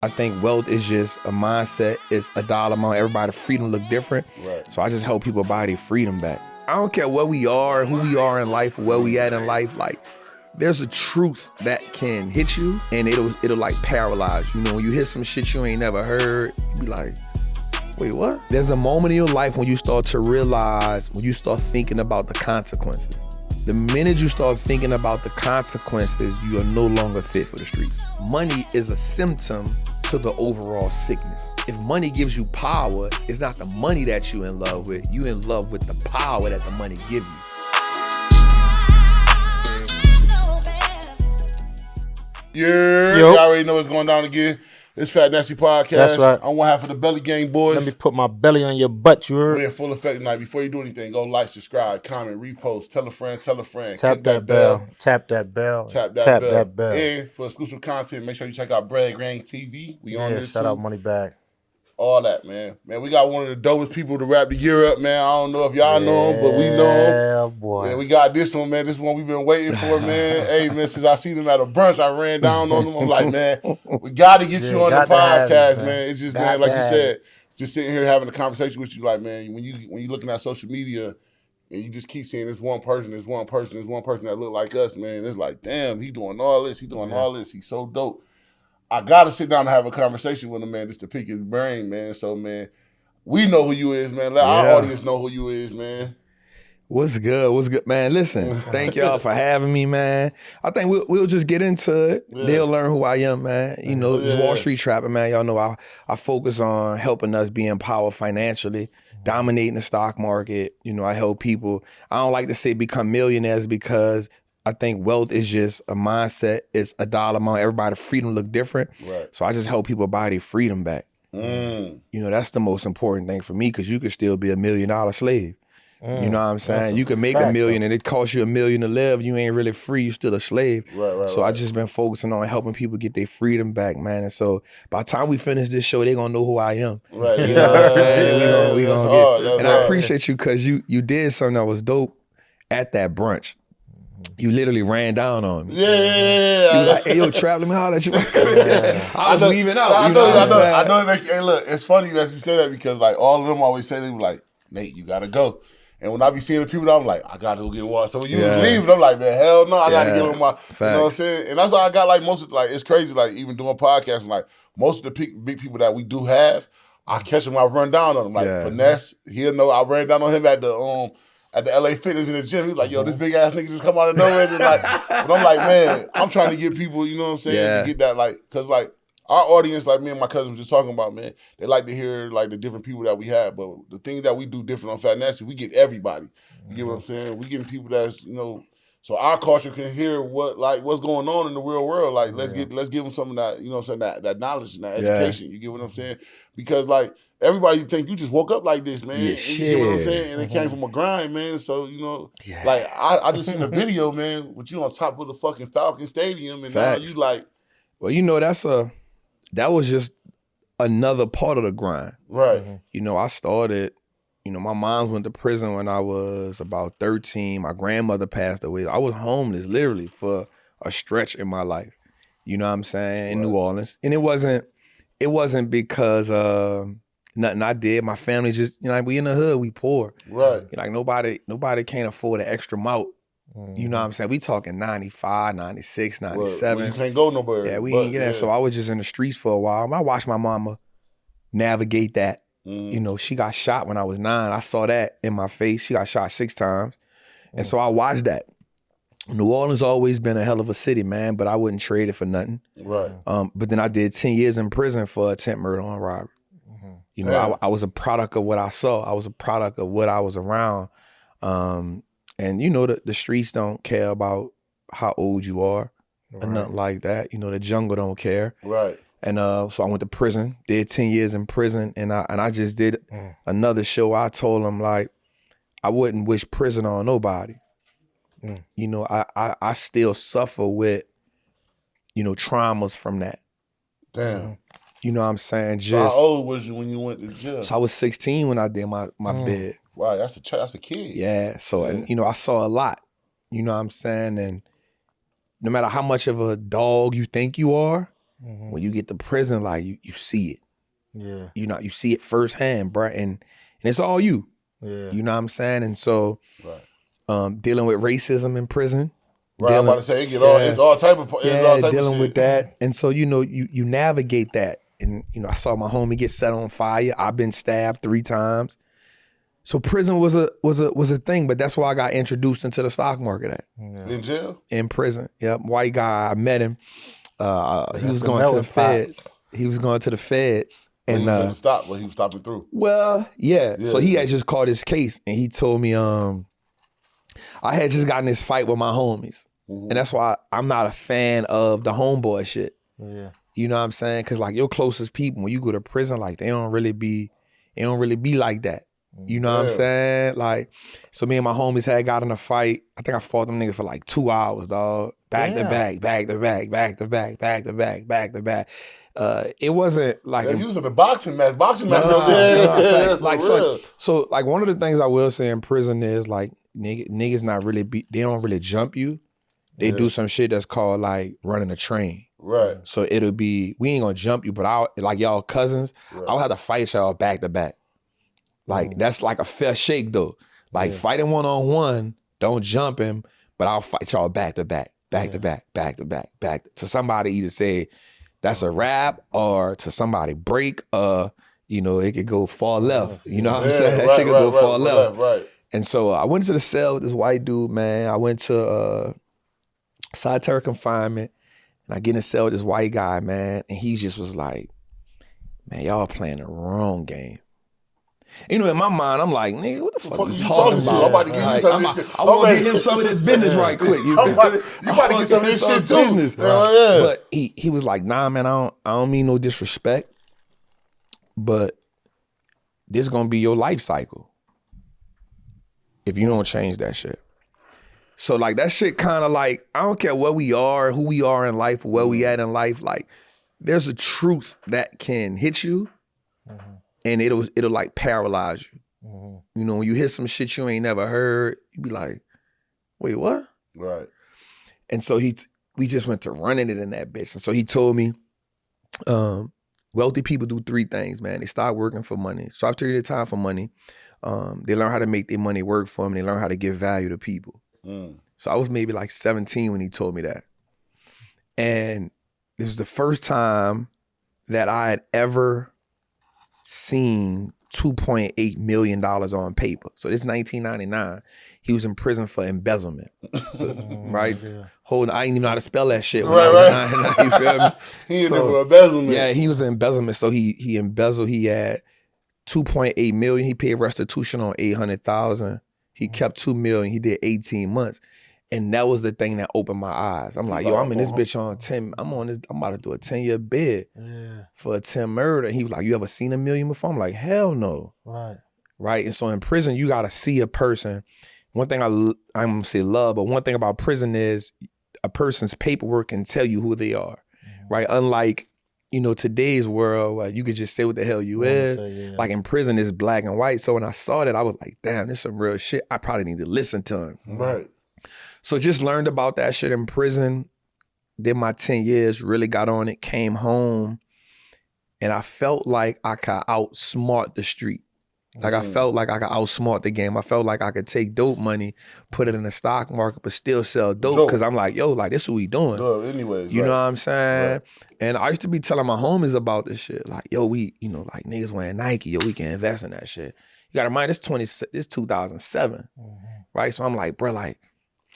I think wealth is just a mindset. It's a dollar amount. Everybody's freedom look different. Right. So I just help people buy their freedom back. I don't care what we are, who we are in life, where we at in life. Like, there's a truth that can hit you and it'll like paralyze you. You know, when you hear some shit you ain't never heard, you be like, wait, what? There's a moment in your life when you start to realize, when you start thinking about the consequences. The minute you start thinking about the consequences, you are no longer fit for the streets. Money is a symptom to the overall sickness. If money gives you power, it's not the money that you're in love with. You're in love with the power that the money gives you. Yeah, y'all already know what's going down again. It's Fat Nasty Podcast. That's right. I'm one half of the Belly Gang boys. Let me put my belly on your butt, you heard? We're in full effect tonight. Before you do anything, go like, subscribe, comment, repost, tell a friend, Tap click that bell. Tap that bell. Tap Tap that that bell. bell. And for exclusive content, make sure you check out Brad Gang TV. We on there shout too. out Money Bag. All that, man. Man, we got one of the dopest people to wrap the year up, man. I don't know if y'all know him, but we know him. Yeah, boy. Man, we got this one, man. This one we've been waiting for, man. Hey, man, since I seen him at a brunch, I ran down on him. I'm like, man, we got to get you on the podcast, man. It's just, man, like you said, just sitting here having a conversation with you, like, man, when you're looking at social media and you just keep seeing this one person that look like us, man, it's like, damn, he doing all this, all this. He's so dope. I got to sit down and have a conversation with him, man, just to pick his brain, man. So, man, we know who you is, man. Let our audience know who you is, man. What's good, man? Listen, thank y'all for having me, man. I think we'll just get into it. Yeah. They'll learn who I am, man. You know, it's Wall Street trapping, man. Y'all know I focus on helping us be empowered financially, dominating the stock market. You know, I help people. I don't like to say become millionaires because I think wealth is just a mindset. It's a dollar amount. Everybody's freedom look different. Right. So I just help people buy their freedom back. You know, that's the most important thing for me because you could still be $1 million slave. You know what I'm saying? You can make $1 million and it costs you $1 million to live. You ain't really free. You still a slave. So I just been focusing on helping people get their freedom back, man. And so by the time we finish this show, they gonna know who I am. Right. You know what I'm saying? We gonna get. And I hard. appreciate you because you did something that was dope at that brunch. You literally ran down on me. Yeah. You was like, hey, yo, Trap, let me holler at you. I was leaving out. I know. Hey, look, it's funny that you say that because like all of them always say they were like, Nate, you gotta go. And when I be seeing the people, I'm like, I gotta go get water. So when you was leaving, I'm like, man, hell no, I gotta get on my, Facts. you know what I'm saying? And that's why I got like most of, like, it's crazy, like even doing podcasts, like most of the big people that we do have, I catch them, I run down on them. Like Finesse, he'll know, I ran down on him at the LA Fitness in the gym. He was like, yo, this big ass nigga just come out of nowhere. Just like, but I'm like, man, I'm trying to get people, you know what I'm saying, to get that, like, cause like, our audience, like me and my cousin was just talking about, man, they like to hear like the different people that we have. But the thing that we do different on Fat Nasty, we get everybody. You get what I'm saying? We getting people that's, you know, so our culture can hear what's going on in the real world. Like let's give them some of that, you know what I'm saying, that knowledge and that education. You get what I'm saying? Because like everybody think you just woke up like this, man. Yeah, you get what I'm saying? And it came from a grind, man. So, you know, like I just seen a video, man, with you on top of the fucking Falcon Stadium and now you like, well, you know, that was just another part of the grind. Right. You know, I started, you know, my mom went to prison when I was about 13. My grandmother passed away. I was homeless literally for a stretch in my life. You know what I'm saying? In New Orleans. And it wasn't because nothing I did. My family just, you know, we in the hood, we poor. Right. Like nobody can't afford an extra mouth. You know what I'm saying? We talking 95, 96, 97. Well, you can't go nowhere. Yeah, we ain't get that. So I was just in the streets for a while. I watched my mama navigate that. You know, she got shot when I was 9. I saw that in my face. She got shot 6 times. And so I watched that. New Orleans always been a hell of a city, man, but I wouldn't trade it for nothing. Right. But then I did 10 years in prison for attempt murder on robbery. You know, I was a product of what I saw. I was a product of what I was around. And you know, the streets don't care about how old you are or nothing like that. You know, the jungle don't care. Right. And so I went to prison, did 10 years in prison, and I just did another show. I told them, like, I wouldn't wish prison on nobody. You know, I still suffer with, you know, traumas from that. Damn. You know what I'm saying? So how old was you when you went to jail? So I was 16 when I did my bid. Wow, that's a kid. Yeah. So, and, you know, I saw a lot. You know what I'm saying? And no matter how much of a dog you think you are, When you get to prison, like you see it. Yeah. You see it firsthand, bro, and it's all you. Yeah. You know what I'm saying? And so, dealing with racism in prison. Right, I'm about to say it's all type of dealing shit. with that, and so you navigate that, and I saw my homie get set on fire. I've been stabbed 3 times, so prison was a thing. But that's why I got introduced into the stock market at in jail, in prison. Yep, white guy. I met him. He was going to the feds. He was going to the feds, and he was stop, but he was stopping through. Well, yeah. So he had just caught his case, and he told me, I had just gotten this fight with my homies. And that's why I'm not a fan of the homeboy shit. Yeah. You know what I'm saying? Cause like your closest people, when you go to prison, like they don't really be like that. You know what I'm saying? Like, so me and my homies had got in a fight. I think I fought them niggas for like 2 hours, dog. Back to back. It wasn't like you was in a boxing match. So like one of the things I will say in prison is like niggas not really they don't really jump you. They do some shit that's called like running a train. Right. So it'll be, we ain't gonna jump you, but like y'all cousins, I'll have to fight y'all back to back. Like that's like a fair shake though. Like fighting 1-on-1, don't jump him, but I'll fight y'all back to back to somebody either say that's a wrap or to somebody break, it could go far left. You know what I'm saying? That shit could go far left. Right. And so I went to the cell with this white dude, man. I went to solitary confinement, and I get in the cell with this white guy, man, and he just was like, man, y'all playing the wrong game. In my mind, I'm like, nigga, what the fuck you talking about? I'm about to give you some of this shit. I want to get him some of this business right quick. You about to get some of this shit too. But he was like, nah, man, I don't mean no disrespect, but this gonna be your life cycle if you don't change that shit. So like that shit kind of like, I don't care where we are, who we are in life, where we at in life, like there's a truth that can hit you and it'll like paralyze you. When you hear some shit you ain't never heard, you be like, wait, what? Right. And so we just went to running it in that bitch. And so he told me, wealthy people do 3 things, man. They start working for money, start taking their time for money. They learn how to make their money work for them. They learn how to give value to people. So I was maybe like 17 when he told me that. And this was the first time that I had ever seen $2.8 million on paper. So this 1999, he was in prison for embezzlement. So, right? I didn't even know how to spell that shit when I was 99, you feel me? He was in embezzlement. Yeah, he was in embezzlement. So he embezzled, he had $2.8 million. He paid restitution on $800,000. He kept $2 million. He did 18 months. And that was the thing that opened my eyes. I'm like, yo, I'm in this bitch on 10. I'm about to do a 10-year bid for a 10 murder. And he was like, you ever seen $1 million before? I'm like, hell no. Right. And so in prison, you got to see a person. One thing I'm going to say love, but one thing about prison is a person's paperwork can tell you who they are. Right. Unlike, today's world where you could just say what the hell you is. Like in prison, it's black and white. So when I saw that, I was like, damn, this is some real shit. I probably need to listen to him. Right. So just learned about that shit in prison, did my 10 years, really got on it, came home, and I felt like I could outsmart the street. Like I felt like I could outsmart the game. I felt like I could take dope money, put it in the stock market, but still sell dope. Because I'm like, yo, like this is what we doing. Anyways, you know what I'm saying? Right. And I used to be telling my homies about this shit. Like, yo, we, like niggas wearing Nike, yo, we can invest in that shit. You gotta mind, this 2007, right? So I'm like, bro, like,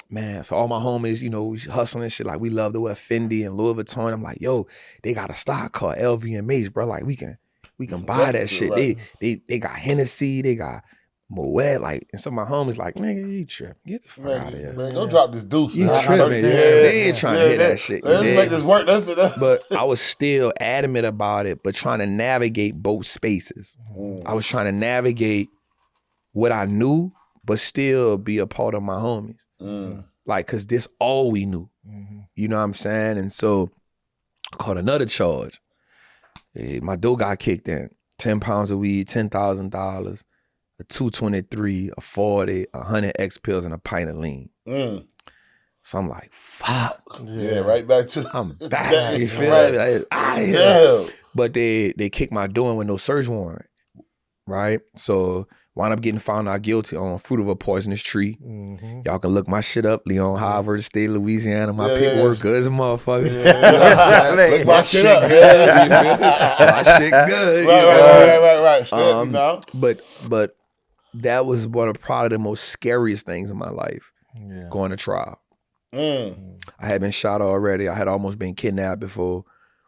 man, so all my homies, we hustling and shit. Like, we love to wear Fendi and Louis Vuitton. I'm like, yo, they got a stock called LVMH, bro. Like, we can buy that shit. Right. They got Hennessy, they got Moet, like, and some of my homies like, nigga, you tripping. Get the fuck out of here. Man, don't drop this deuce. You tripping. They ain't trying to hear that shit. Let's make this work. But I was still adamant about it, but trying to navigate both spaces. I was trying to navigate what I knew, but still be a part of my homies. Like, cause this all we knew. You know what I'm saying? And so I caught another charge. My dough got kicked in. 10 pounds of weed, $10,000, a 223, a 40, 100 X pills, and a pint of lean. So I'm like, fuck. Yeah, right back to I'm back. You feel right. me? Like, out of here. Yeah. But they kicked my door in with no search warrant, right? So wound up getting found out guilty on fruit of a poisonous tree. Mm-hmm. Y'all can look my shit up, Leon Harvard, state of Louisiana. My Yeah, paperwork yeah. good as a motherfucker. Yeah, yeah. You know what I'm saying? Look my shit up. good. You feel me? My shit good. You know? Right. Steady now. But that was one of probably the most scariest things in my life, going to trial. Mm. I had been shot already. I had almost been kidnapped before.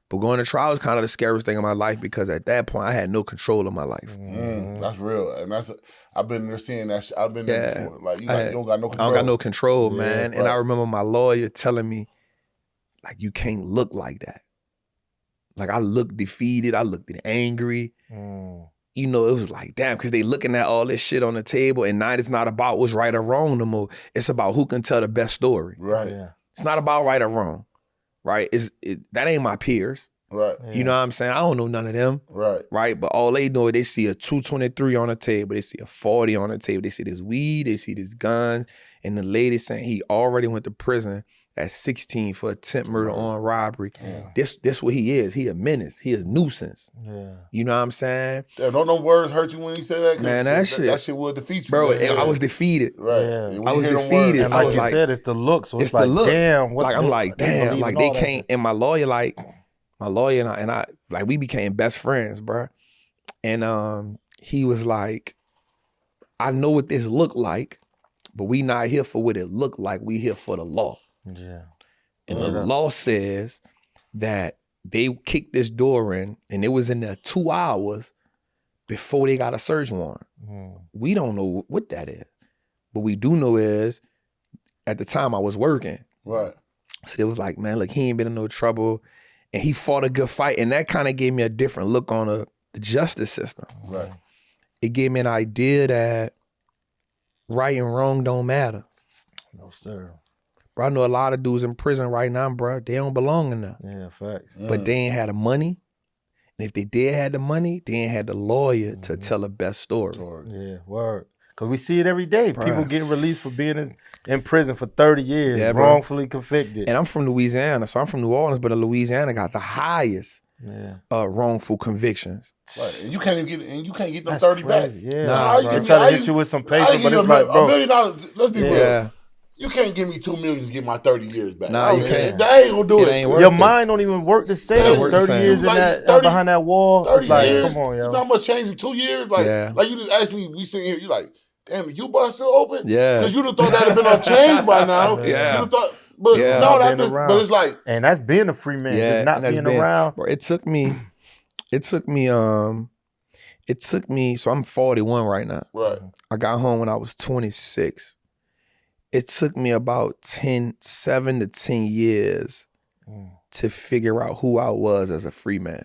But going to trial was kind of the scariest thing in my life because at that point I had no control of my life. That's real, and I've been there seeing that shit. I've been there before. Like you don't got no control. I don't got no control, man. right. And I remember my lawyer telling me, like, you can't look like that. Like, I looked defeated. I looked angry. You know, it was like, damn, because they looking at all this shit on the table, and now it's not about what's right or wrong no more. It's about who can tell the best story. Right. Yeah. It's not about right or wrong. Right? That ain't my peers. Right. You know what I'm saying? I don't know none of them. Right. Right? But all they know is they see a 223 on the table. They see a 40 on the table. They see this weed. They see this guns. And the lady saying he already went to prison at 16 for attempt murder on robbery. Yeah. This what he is. He a menace. He a nuisance. Yeah. You know what I'm saying? Yeah, don't no words hurt you when he said that? Man, that shit will defeat you. Bro, man. I was defeated. Right. Yeah. And when I you was hear them defeated. words, And I like was you like, said, it's the look. So it's the like, look. damn. What Like, I'm like, damn. Like, they can't. And my lawyer, and I, like, we became best friends, bro. And he was like, I know what this look like, but we not here for what it look like. We here for the law. Yeah. And the law says that they kicked this door in, and it was in there 2 hours before they got a search warrant. We don't know what that is. But we do know is, at the time I was working. Right. So it was like, man, look, he ain't been in no trouble. And he fought a good fight. And that kind of gave me a different look on the justice system. Right. It gave me an idea that right and wrong don't matter. No, sir. Bro, I know a lot of dudes in prison right now, bro. They don't belong in there. Yeah, facts. But they ain't had the money. And if they did have the money, they ain't had the lawyer to tell the best story. Yeah, word. Because we see it every day. Bruh. People getting released for being in prison for 30 years, Yeah, bro. wrongfully convicted. And I'm from Louisiana, so I'm from New Orleans, but Louisiana got the highest wrongful convictions. Right. And you can't even get them That's 30 crazy. back. Yeah. Nah, They try to hit you with some paper, but it's like, $1 bro. million. Let's be real. Yeah. You can't give me $2 million to get my 30 years back. Nah, you can't. That ain't gonna do It it. ain't worth Your it. mind don't even work the It same. don't work the 30 same. years in Like that 30 behind that wall. 30 It's like, years. come on, yo. You know how much changed in 2 years? Like, Yeah. like you just asked me, we sitting here, you like, damn, you bar still open? Yeah. Because you'd have thought that'd have been unchanged by now. Yeah. You'd have thought, but Yeah. no, Not being but around. it's like, And that's being a free man. Yeah, Just not and that's being around. Bro, it took me, so I'm 41 right now. right. I got home when I was 26. It took me about 7 to 10 years to figure out who I was as a free man.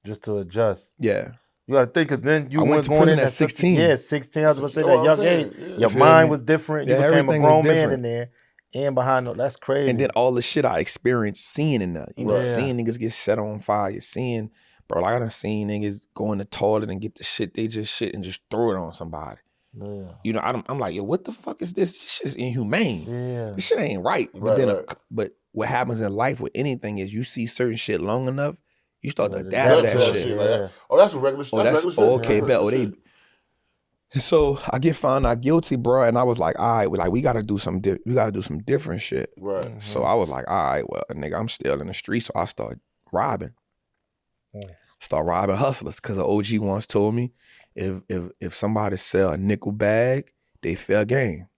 Just to adjust. Yeah. You got to think, because then you I went weren't to going prison in at 16. Yeah, 16. I was going to say Oh, that I'm young saying, age. yeah. Your You feel mind me? was different. Yeah, You became a everything was grown man different. in there. And behind, that's crazy. And then all the shit I experienced seeing in there. You know, Right. seeing niggas get set on fire. Seeing, bro, like I done seen niggas go in the toilet and get the shit they just shit and just throw it on somebody. Yeah. You know, I'm like, yo, what the fuck is this? This shit is inhumane. Yeah. This shit ain't right. But Right, then, right. but what happens in life with anything is you see certain shit long enough, you start to Let it adapt to adapt that to that shit. shit. Like Yeah. that. Oh, that's a regular shit. Oh, that's regular shit. okay, Yeah, bet. Oh, regular they. shit. And so I get found out guilty, bro, and I was like, all right, well, like we gotta do some different shit. Right. So I was like, all right, well, nigga, I'm still in the street, so I start robbing. Start robbing hustlers, because an OG once told me, if somebody sell a nickel bag, they fair game.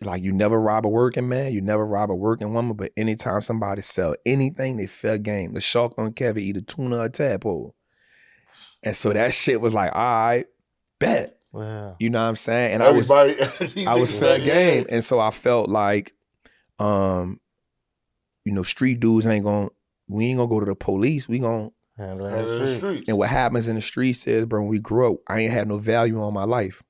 Like, you never rob a working man, you never rob a working woman, but anytime somebody sell anything, they fair game. The shark don't care if it eat a tuna or a tadpole. And so that shit was like, all right, bet. Yeah. You know what I'm saying? And Everybody, I was fair game. And so I felt like, you know, street dudes we ain't gonna go to the police. We gonna Handle it Head in of the the street. streets. and what happens in the streets is, bro, when we grew up, I ain't had no value on my life.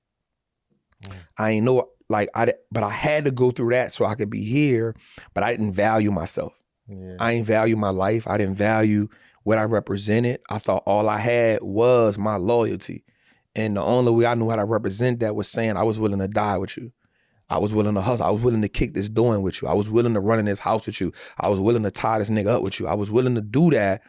I ain't know, like, but I had to go through that so I could be here, but I didn't value myself. Yeah. I ain't value my life. I didn't value what I represented. I thought all I had was my loyalty. And the only way I knew how to represent that was saying I was willing to die with you. I was willing to hustle. I was willing to kick this door in with you. I was willing to run in this house with you. I was willing to tie this nigga up with you. I was willing to do that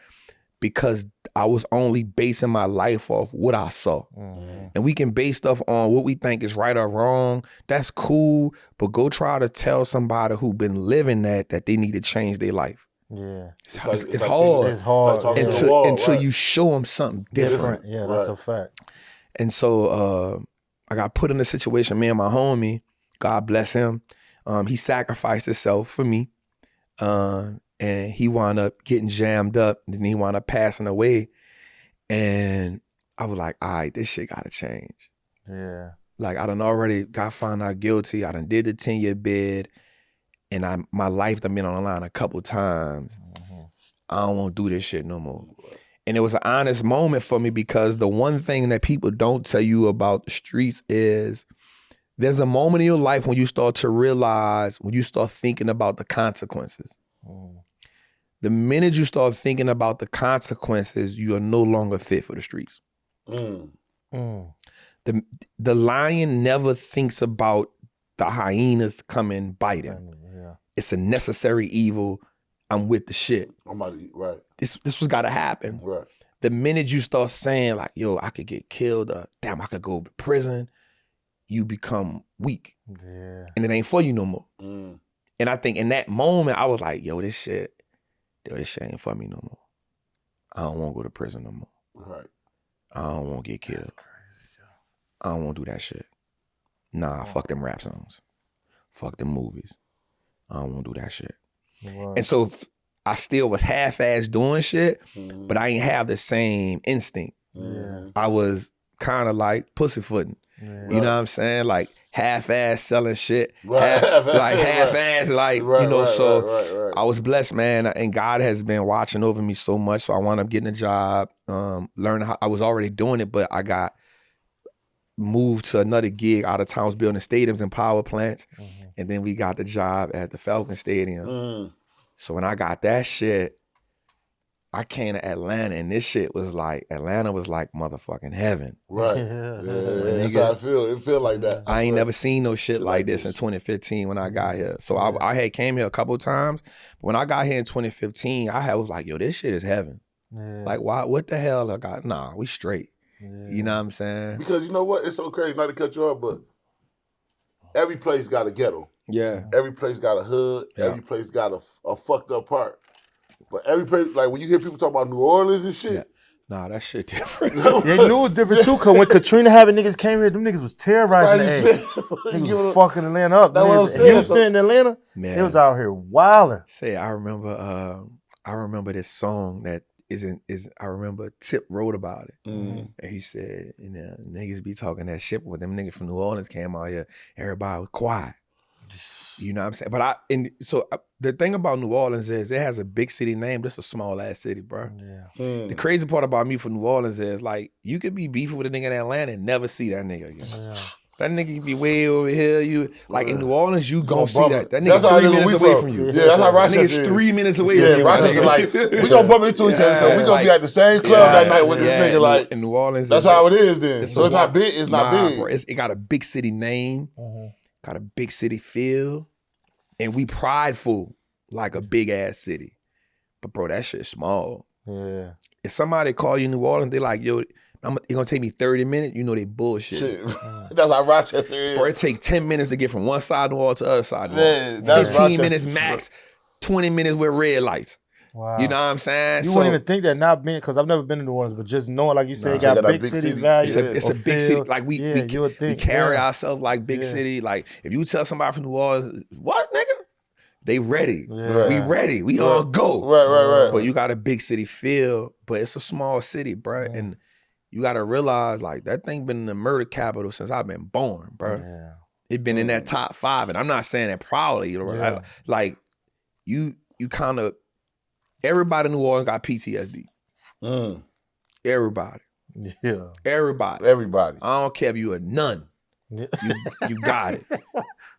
because I was only basing my life off what I saw. Mm-hmm. And we can base stuff on what we think is right or wrong. That's cool, but go try to tell somebody who been living that they need to change their life. Yeah. It's hard. It's hard. Until you show them something different. Yeah, that's a fact. And so I got put in a situation, me and my homie, God bless him, he sacrificed himself for me. And he wound up getting jammed up, and then he wound up passing away. And I was like, all right, this shit gotta change. Yeah. Like, I done already got found out guilty. I done did the 10-year bid, and my life done been on the line a couple times. Mm-hmm. I don't want to do this shit no more. And it was an honest moment for me, because the one thing that people don't tell you about the streets is there's a moment in your life when you start to realize, when you start thinking about the consequences. Mm. The minute you start thinking about the consequences, you are no longer fit for the streets. Mm. Mm. The lion never thinks about the hyenas coming bite him. Yeah. It's a necessary evil. I'm with the shit. I'm about to eat, right. This was gotta happen. Right. The minute you start saying like, yo, I could get killed, damn, I could go to prison, you become weak. Yeah. And it ain't for you no more. Mm. And I think in that moment, I was like, yo, this shit ain't for me no more. I don't want to go to prison no more. Right. I don't want to get killed. That's crazy, yo. I don't want to do that shit. Nah, fuck them rap songs. Fuck them movies. I don't want to do that shit. Wow. And so I still was half-ass doing shit, but I ain't have the same instinct. Yeah. I was kind of like pussyfooting. Yeah. You know what I'm saying? Like half-ass selling shit. Right. Half-ass, like, right, you know, right. I was blessed, man. And God has been watching over me so much. So I wound up getting a job, learning how, I was already doing it, but I got moved to another gig out of town. I was building stadiums and power plants. Mm-hmm. And then we got the job at the Falcon Stadium. Mm. So when I got that shit, I came to Atlanta, and this shit was like, Atlanta was like motherfucking heaven. Right. Yeah, that's how I feel. It feel like that. I ain't never seen no shit like this in 2015 when I got here. So I had came here a couple times. But when I got here in 2015, I was like, yo, this shit is heaven. Yeah. Like, why? What the hell? I got, nah, we straight. Yeah. You know what I'm saying? Because you know what? It's so crazy, not to cut you off, but every place got a ghetto. Yeah. Every place got a hood. Yeah. Every place got a fucked up part. But every place, like when you hear people talk about New Orleans and shit. Yeah. Nah, that shit different. Yeah, you knew it was different too, because when Katrina having niggas came here, them niggas was terrorizing the A. Niggas was fucking Atlanta up. That's what I'm saying. Houston and Atlanta, man, they was out here wilding. Say, I remember this song that I remember Tip wrote about it. Mm-hmm. And he said, you know, niggas be talking that shit, but them niggas from New Orleans came out here, everybody was quiet. You know what I'm saying? But the thing about New Orleans is it has a big city name. This is a small ass city, bro. Yeah. Mm. The crazy part about me from New Orleans is like you could be beefing with a nigga in Atlanta and never see that nigga again. Yeah. That nigga could be way over here. You like in New Orleans, you gonna see that. That nigga 3 minutes away from you. Yeah, that's how Rochester is. 3 minutes away from you. Rochester like we gonna bump into each other. We gonna be at the same club that night with this nigga. Like in New Orleans, that's how it is. Then so it's not big. It's not big. Bro, it got a big city name. Mm-hmm. Got a big city feel, and we prideful like a big ass city. But bro, that shit's small. Yeah. If somebody call you New Orleans, they like, yo, it's gonna take me 30 minutes. You know they bullshit. That's how Rochester is. Or it take 10 minutes to get from one side of the wall to the other side of the wall. 15 minutes max, 20 minutes with red lights. Wow. You know what I'm saying? You wouldn't even think that, not being, because I've never been to New Orleans, but just knowing, like you said, it got big city value. It's a big city. Like we carry ourselves like big city. Like if you tell somebody from New Orleans, what nigga? They ready. Yeah. We ready. We all go. Right. But you got a big city feel, but it's a small city, bro. Yeah. And you got to realize like that thing been in the murder capital since I've been born, bro. Yeah. It been in that top 5, and I'm not saying that proudly. You know, yeah. Like you kind of. Everybody in New Orleans got PTSD. Mm. Everybody. Yeah. Everybody. I don't care if you a nun. Yeah. You got it.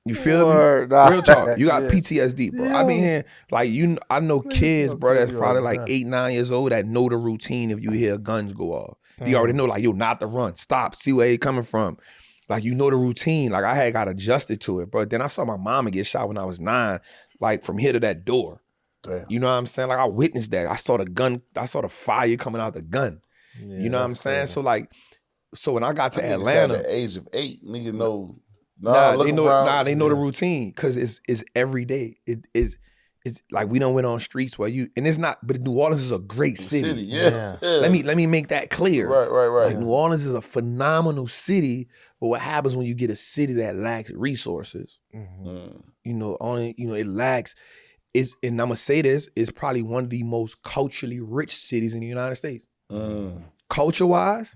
You feel me? Real talk. You got PTSD, bro. Yeah. I been here, like I know kids, bro, that's probably like 8, 9 years old that know the routine if you hear guns go off. They already know, like, yo, not to run. Stop. See where they coming from. Like, you know the routine. Like, I had got adjusted to it, bro. Then I saw my mama get shot when I was 9, like from here to that door. Damn. You know what I'm saying? Like, I witnessed that. I saw the fire coming out the gun. Yeah, you know what I'm saying? crazy. So like, when I got to At Atlanta, the age of 8, nigga know. they know the routine because it's every day. It's like we don't went on streets where and it's not. But New Orleans is a great city. Yeah. Let me make that clear. Right. Like, New Orleans is a phenomenal city, but what happens when you get a city that lacks resources? It lacks. And I'm gonna say this, it's probably one of the most culturally rich cities in the United States. Culture wise,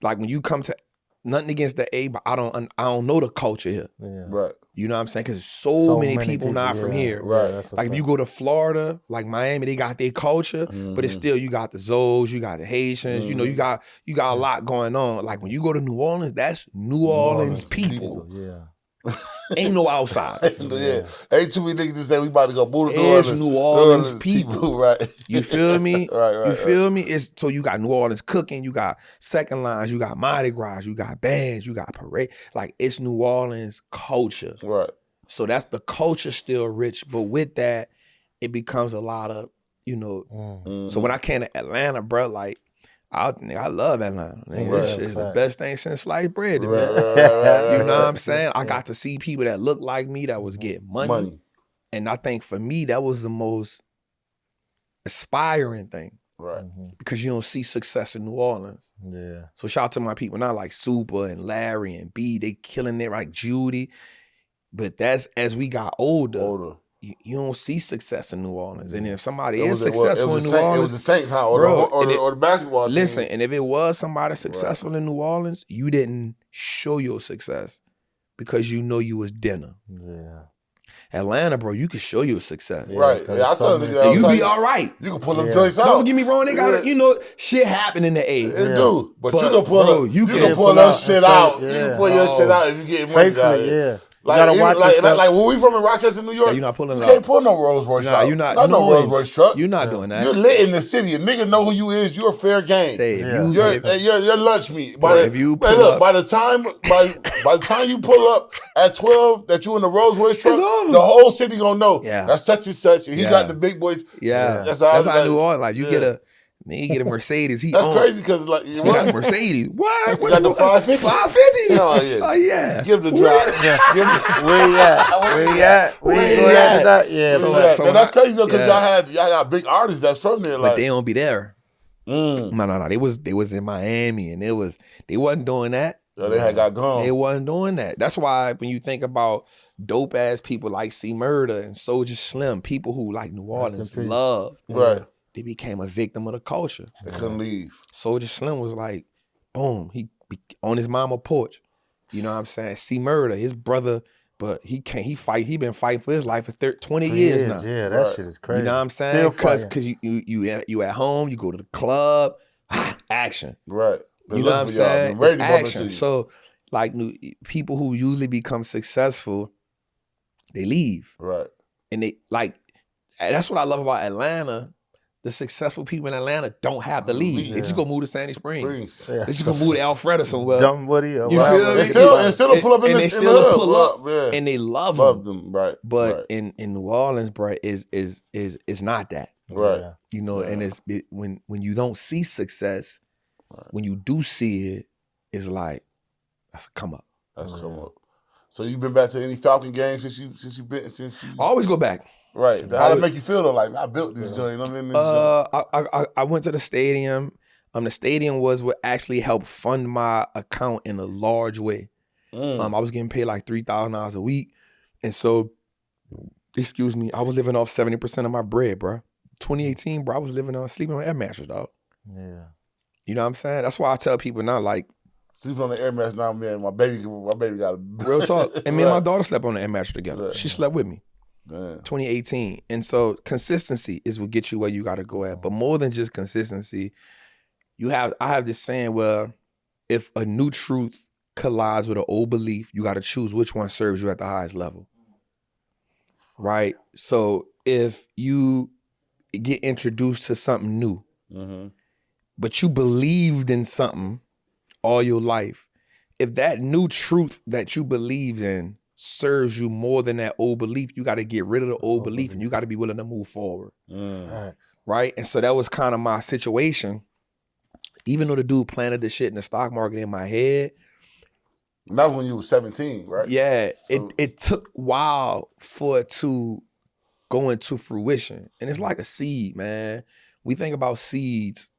like when you come to, nothing against the A, but I don't know the culture here. Right. You know what I'm saying? Because so many people not from here. Right. Like if you go to Florida, like Miami, they got their culture, but it's still, you got the Zoes, you got the Haitians, you got a lot going on. Like when you go to New Orleans, that's New Orleans people. Ain't no outsiders. Ain't too many niggas just say we about to go move to New It's Orleans. New Orleans people. Right. You feel me? Right. You feel me? It's so you got New Orleans cooking, you got second lines, you got Mardi Gras, you got bands, you got parade. Like, it's New Orleans culture. Right. So that's the culture still rich, but with that, it becomes a lot of, So when I came to Atlanta, bro, like, I love Atlanta. This shit is the best thing since sliced bread to me. You know what I'm saying? I got to see people that looked like me that was getting money. And I think for me, that was the most aspiring thing. Right. Because you don't see success in New Orleans. Yeah. So shout out to my people, not like Super and Larry and B, they killing it, like Judy. But that's as we got older. You don't see success in New Orleans. And if somebody is successful in New Orleans. It was the Saints, huh? Or the basketball team. Listen, and if it was somebody successful in New Orleans, you didn't show your success because you know you was dinner. Yeah. Atlanta, bro, you can show your success. Right. Yeah, I tell you that. You be all right. You can pull them joints out. Don't get me wrong, they got shit happen in the A. It do. But you can pull bro, you can pull that shit out. You can pull your shit out if you get money out of it. Like when we from in Rochester, New York, you're not pulling you can't pull no Rolls Royce out. You're not no Rolls Royce truck. You're not doing that. You're lit in the city. A nigga know who you is. You're a fair game. You're lunch meat. By the time you pull up at 12, that you in the Rolls Royce truck, the whole city gonna know. That's such and such. And he got the big boys. That's how New Orleans. Like you get a Mercedes. That's crazy because like you got a Mercedes. What? You got the 550. 550? Oh yeah. Give him the drop. Where you at? So that's crazy though because y'all got big artists that's from there. But they don't be there. No. They was in Miami and they wasn't doing that. Yeah, they had got gone. They wasn't doing that. That's why when you think about dope ass people like C Murder and Soulja Slim, people who like New Orleans love. Right. They became a victim of the culture. They couldn't leave. Soulja Slim was like, boom, he on his mama porch. You know what I'm saying? C Murder, his brother, but he been fighting for his life for 20 years now. Yeah, that shit is crazy. You know what I'm saying? Because you at home, you go to the club, action. Right. You know what I'm saying? It's action. So like people who usually become successful, they leave. Right. And that's what I love about Atlanta. The successful people in Atlanta don't have to leave. They just go move to Sandy Springs. They just go move to Alpharetta somewhere. Dunwoody or you feel me? And still pull up in the hood. And they love them. Right. But in New Orleans, bro, is not that. Right. You know, and when you don't see success, when you do see it, it's like that's a come up. That's a come up. So you been back to any Falcon games since you I always go back. Right. How did it make you feel though? Like I built this joint. I'm in this joint. I went to the stadium. The stadium was what actually helped fund my account in a large way. I was getting paid like $3,000 a week, and so, excuse me, I was living off 70% of my bread, bro. 2018, bro, I was sleeping on air mattress, dog. Yeah. You know what I'm saying? That's why I tell people now, like, sleeping on the air mattress now, man. My baby got a real talk. And me and my daughter slept on the air mattress together. She slept with me. Damn. 2018. And so consistency is what gets you where you got to go at. But more than just consistency, I have this saying where if a new truth collides with an old belief, you got to choose which one serves you at the highest level. Right? So if you get introduced to something new, but you believed in something all your life, if that new truth that you believe in serves you more than that old belief, you got to get rid of the old belief and you got to be willing to move forward. Right? And so that was kind of my situation. Even though the dude planted the shit in the stock market in my head. And that was when you were 17, right? Yeah. So, it took a while for it to go into fruition. And it's like a seed, man. We think about seeds.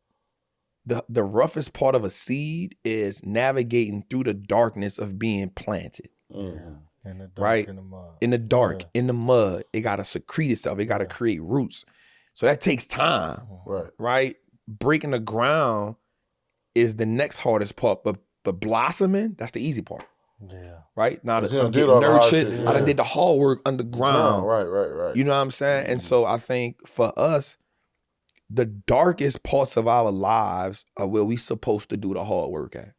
The roughest part of a seed is navigating through the darkness of being planted. In the dark, right? in the mud. In the dark, in the mud. It got to secrete itself. It got to create roots. So that takes time, right? Breaking the ground is the next hardest part, but blossoming, that's the easy part. Yeah. Right? Now that I'm getting nurtured, I done did the hard work underground. Right. You know what I'm saying? And so I think for us, the darkest parts of our lives are where we supposed to do the hard work at.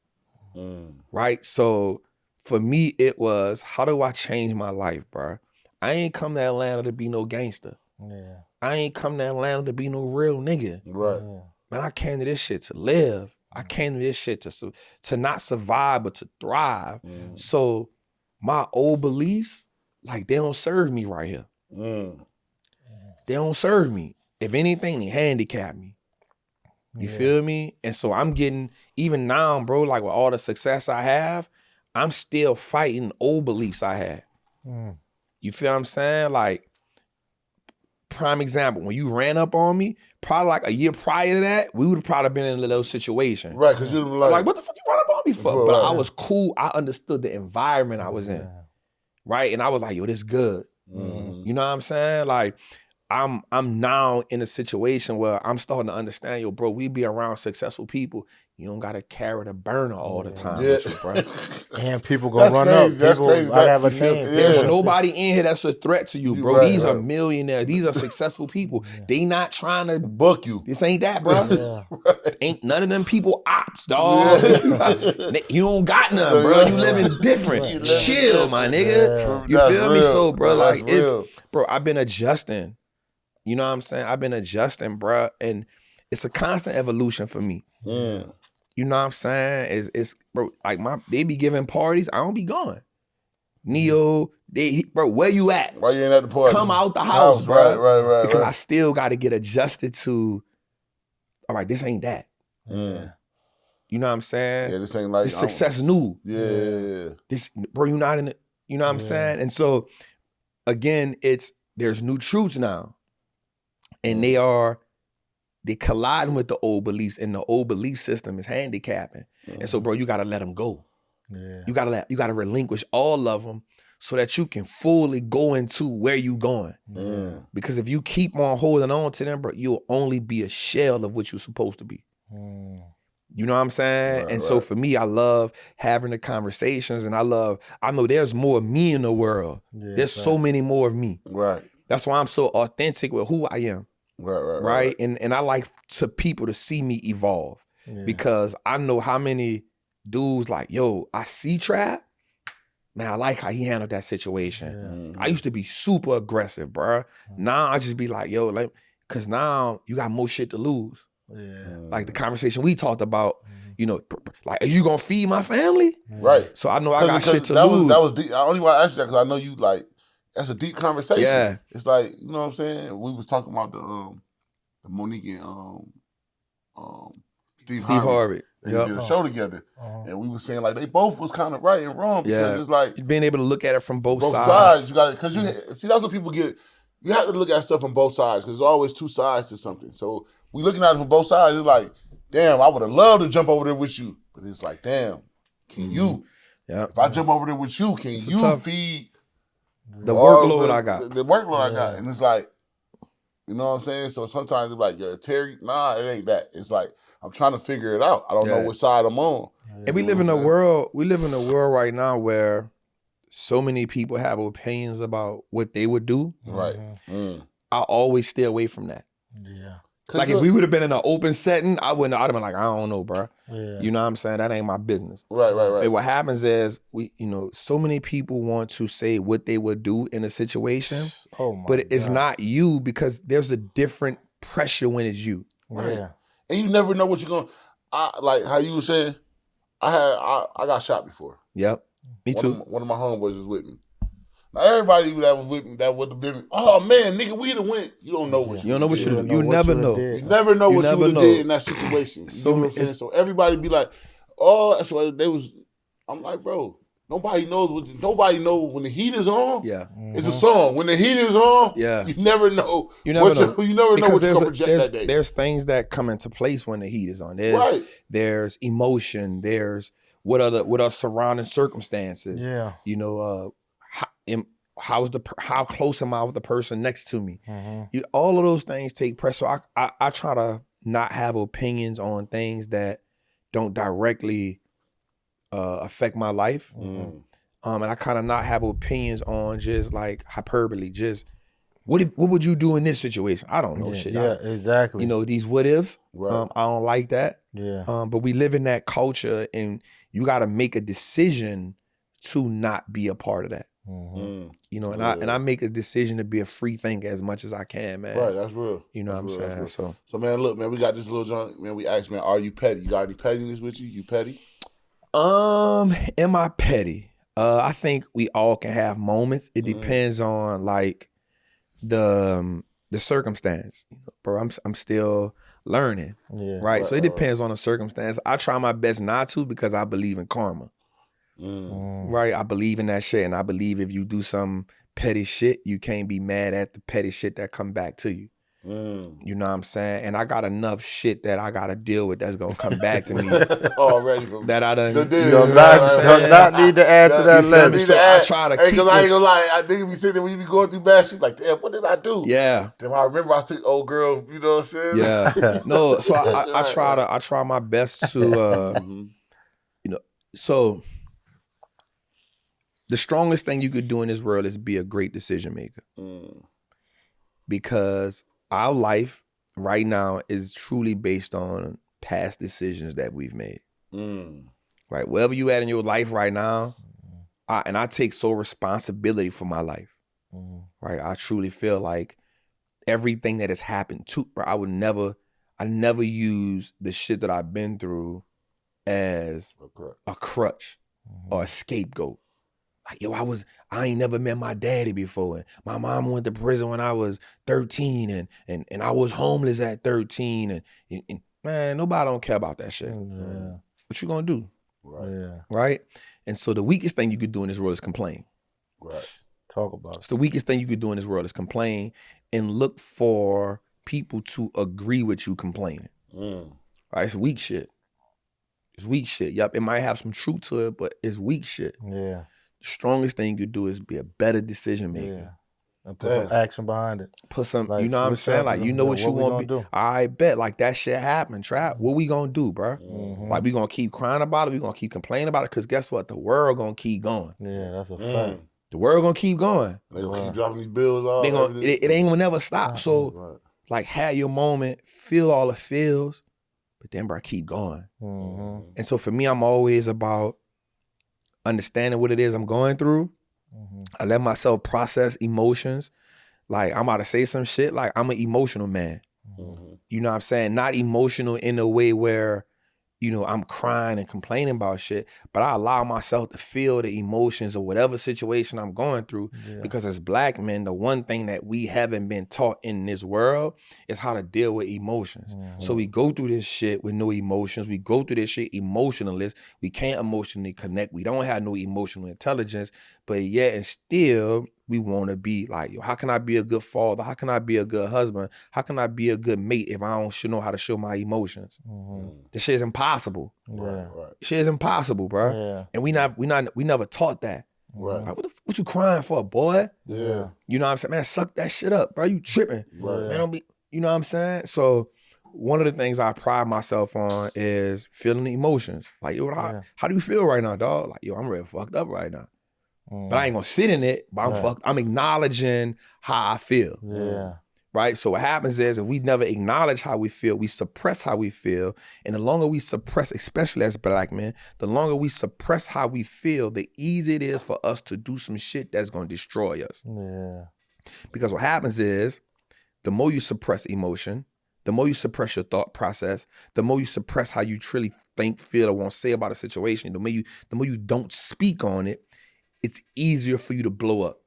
Right? So for me, it was, how do I change my life, bro? I ain't come to Atlanta to be no gangster. Yeah. I ain't come to Atlanta to be no real nigga. Right. Yeah. Man, I came to this shit to live. I came to this shit to not survive, but to thrive. So my old beliefs, like, they don't serve me right here. They don't serve me. If anything, they handicap me. You feel me? And so I'm getting, even now, bro, like with all the success I have, I'm still fighting old beliefs I had. You feel what I'm saying? Like, prime example, when you ran up on me, probably like a year prior to that, we would have probably been in a little situation. Right, because you'd be like, what the fuck you run up on me for? But I was cool. I understood the environment I was in. Right? And I was like, yo, this good. You know what I'm saying? Like, I'm now in a situation where I'm starting to understand, yo, bro, we be around successful people. You don't gotta carry the burner all the time with you, bro. And people gonna run up. People gotta have a name. There's nobody in here that's a threat to you, bro. These are millionaires. These are successful people. They not trying to book you. This ain't that, bro. Ain't none of them people ops, dog. You don't got none, bro. You living different. Chill, my nigga. You feel me? So, bro, like, it's, bro, I've been adjusting. You know what I'm saying? I've been adjusting, bro. And it's a constant evolution for me. You know what I'm saying? It's bro, like they be giving parties, I don't be going. Neo, bro, where you at? Why you ain't at the party? Come out the house, bro. Right. Because I still got to get adjusted to, all right, this ain't that. You know what I'm saying? Yeah, this ain't like this success new. Yeah. This, bro, you not in it. You know what I'm saying? And so, again, there's new truths now. And they colliding with the old beliefs, and the old belief system is handicapping. And so, bro, you gotta let them go. You gotta relinquish all of them so that you can fully go into where you going. Because if you keep on holding on to them, bro, you'll only be a shell of what you're supposed to be. You know what I'm saying? And so for me, I love having the conversations, and I know there's more of me in the world. There's so many more of me. That's why I'm so authentic with who I am. Right. And I like people to see me evolve because I know how many dudes like, yo, I see Trav. Man, I like how he handled that situation. I used to be super aggressive, bro. Now I just be like, yo, like, cause now you got more shit to lose. Like the conversation we talked about, you know, like, are you gonna feed my family? Right. So I know I got shit to lose. That was deep. Only why I asked you that, because I know you like, that's a deep conversation. Yeah. It's like, you know what I'm saying? We was talking about the Monique and Steve Harvey. They did a show together. And we was saying like they both was kind of right and wrong, because it's like being able to look at it from both sides. You got it, because you see, that's what people get. You have to look at stuff from both sides, because there's always two sides to something. So we looking at it from both sides. It's like, damn, I would have loved to jump over there with you, but it's like, damn, can you? If I jump over there with you, can you feed the workload I got? The workload I got, and it's like, you know what I'm saying? So sometimes it's like, yeah, Terry, nah, it ain't that. It's like, I'm trying to figure it out. I don't know which side I'm on. And we live in a world right now where so many people have opinions about what they would do. Right. I always stay away from that. Yeah. Like if we would have been in an open setting, I'd have been like, I don't know, bro. You know what I'm saying? That ain't my business. Right. And what happens is so many people want to say what they would do in a situation, but it's not you, because there's a different pressure when it's you. Right. And you never know what you're going to, like how you were saying, I got shot before. Yep. Me too. One of my homeboys was with me. Now everybody that was with me, that would have been, oh man, nigga, we'd have went. You don't know what you know what you do. You never know. You never know what you would have did in that situation. You know what I'm saying? So everybody be like, oh, that's why they was. I'm like, bro, nobody knows when the heat is on. Yeah, it's a song. When the heat is on, you never know. You never know what you're gonna project that day. There's things that come into place when the heat is on. There's emotion. There's what are surrounding circumstances. Yeah, you know, how close am I with the person next to me? All of those things take pressure. So I try to not have opinions on things that don't directly affect my life. And I kind of not have opinions on just like hyperbole. Just what would you do in this situation? I don't know shit. Yeah, exactly. You know, these what ifs. Right. I don't like that. Yeah. But we live in that culture, and you got to make a decision to not be a part of that. You know, and I make a decision to be a free thinker as much as I can, man. Right, that's real. You know what I'm saying? So man, look, man, we got this little junk. Man, we asked, man, are you petty? You got any pettiness with you? You petty? Am I petty? I think we all can have moments. It depends on like the circumstance. You know, bro, I'm still learning. Yeah. Right. So it depends on the circumstance. I try my best not to because I believe in karma. Right, I believe in that shit, and I believe if you do some petty shit, you can't be mad at the petty shit that come back to you. You know what I'm saying? And I got enough shit that I gotta deal with that's gonna come back to me already. That I done. You do not need to add to that list. So I try to keep. Because I ain't gonna lie, I think we sitting there when you be going through bad shit, like, damn, what did I do? Yeah. Damn, I remember I took old girl. You know what I'm saying? Yeah. No. So I try my best to, you know, so. The strongest thing you could do in this world is be a great decision maker. Because our life right now is truly based on past decisions that we've made. Right? Wherever you at in your life right now, I take sole responsibility for my life. Right? I truly feel like everything that has happened to, I never use the shit that I've been through as a crutch or a scapegoat. Like, yo, I ain't never met my daddy before. And my mom went to prison when I was 13 and I was homeless at 13. And man, nobody don't care about that shit. Yeah. What you gonna do? Right. Yeah. Right? And so the weakest thing you could do in this world is complain. Right. Talk about it. It's the weakest thing you could do in this world is complain and look for people to agree with you complaining. Right? It's weak shit. It's weak shit. Yup, it might have some truth to it, but it's weak shit. Yeah. Strongest thing you could do is be a better decision maker. Yeah. And put some action behind it. Put some, like, you know what I'm saying? Like, you know what you want to be. Do? I bet, like, that shit happened, Trap. What we gonna do, bro? Like, we gonna keep crying about it? We gonna keep complaining about it? Because guess what? The world gonna keep going. Yeah, that's a fact. The world gonna keep going. They gonna keep dropping these bills off. It ain't gonna never stop. So, like, have your moment, feel all the feels, but then, bro, keep going. And so for me, I'm always about understanding what it is I'm going through. I let myself process emotions. Like, I'm about to say some shit. Like, I'm an emotional man. You know what I'm saying? Not emotional in a way where, you know, I'm crying and complaining about shit, but I allow myself to feel the emotions of whatever situation I'm going through. Because as Black men, the one thing that we haven't been taught in this world is how to deal with emotions. So we go through this shit with no emotions. We go through this shit emotionless. We can't emotionally connect. We don't have no emotional intelligence, but yet and still we want to be like, yo, how can I be a good father? How can I be a good husband? How can I be a good mate if I don't know how to show my emotions? This shit is impossible. Right. Shit is impossible, bro. Yeah. And we never taught that. Right. Like, what you crying for, boy? Yeah. You know what I'm saying? Man, suck that shit up, bro. You tripping. Right. Man, don't be, you know what I'm saying? So one of the things I pride myself on is feeling the emotions. Like, yo, how do you feel right now, dog? Like, yo, I'm real fucked up right now. But I ain't gonna sit in it, but I'm fucked. I'm acknowledging how I feel. Yeah. Right? So what happens is if we never acknowledge how we feel, we suppress how we feel. And the longer we suppress, especially as Black men, the longer we suppress how we feel, the easier it is for us to do some shit that's gonna destroy us. Yeah. Because what happens is the more you suppress emotion, the more you suppress your thought process, the more you suppress how you truly think, feel, or want to say about a situation, the more you don't speak on it, it's easier for you to blow up.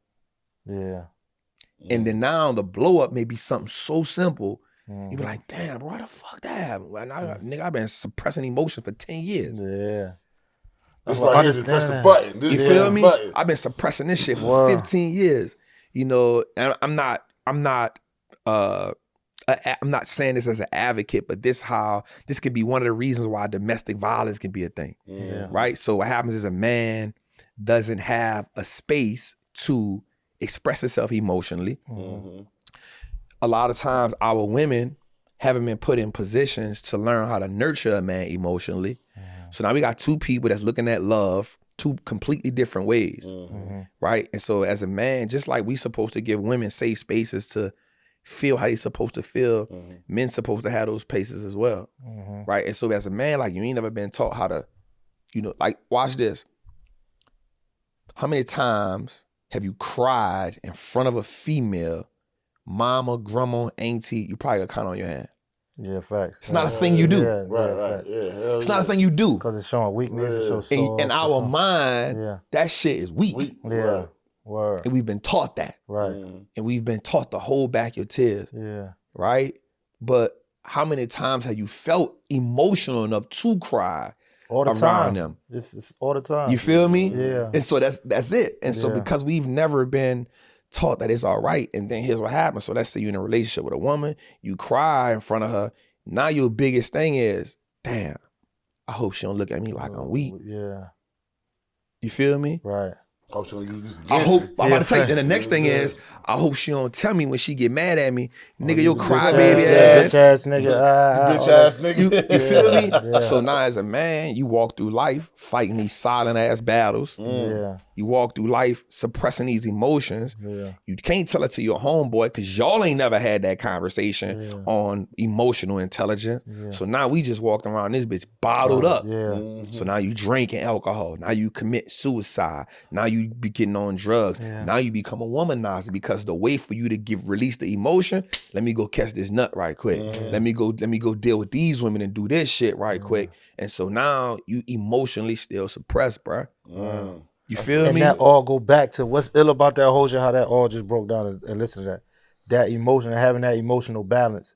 Yeah. And then now the blow up may be something so simple. You be like, damn, bro, why the fuck that happened? Nigga, I've been suppressing emotion for 10 years. Yeah. That's why you press the button. You feel me? I've been suppressing this shit for 15 years. You know, and I'm not saying this as an advocate, but this could be one of the reasons why domestic violence can be a thing. Right? So what happens is a man doesn't have a space to express himself emotionally. A lot of times our women haven't been put in positions to learn how to nurture a man emotionally. So now we got two people that's looking at love two completely different ways, right? And so as a man, just like we supposed to give women safe spaces to feel how they supposed to feel, men supposed to have those spaces as well, right? And so as a man, like you ain't never been taught how to, you know, like watch this. How many times have you cried in front of a female, mama, grandma, auntie? You probably got count on your hand. Yeah, facts. It's not a thing you do. Right. It's not a thing you do. Because it's showing weakness. It's so soft. In our mind, that shit is weak. Yeah. Word. And we've been taught that. Right. And we've been taught to hold back your tears. Yeah. Right? But how many times have you felt emotional enough to cry all the around time. them? It's all the time. You feel me? Yeah. And so that's it. And so because we've never been taught that it's all right, and then here's what happens. So let's say you're in a relationship with a woman, you cry in front of her. Now your biggest thing is, damn, I hope she don't look at me like I'm weak. Yeah. You feel me? Right. I hope she don't use this I hope, I'm about to tell you, and the next thing is, I hope she don't tell me when she get mad at me, nigga, your crybaby ass. Bitch ass nigga. Bitch ass nigga. You feel me? Yeah. So now as a man, you walk through life fighting these silent ass battles. Yeah. You walk through life suppressing these emotions. Yeah. You can't tell it to your homeboy because y'all ain't never had that conversation on emotional intelligence. Yeah. So now we just walked around this bitch bottled up. Yeah. So now you drinking alcohol. Now you commit suicide. Now you be getting on drugs. Yeah. Now you become a womanizer because the way for you to release the emotion, let me go catch this nut right quick. Let me go deal with these women and do this shit right quick. And so now you emotionally still suppressed, bro. You feel me? And that all go back to what's ill about that whole shit, how that all just broke down and listen to that. That emotion, having that emotional balance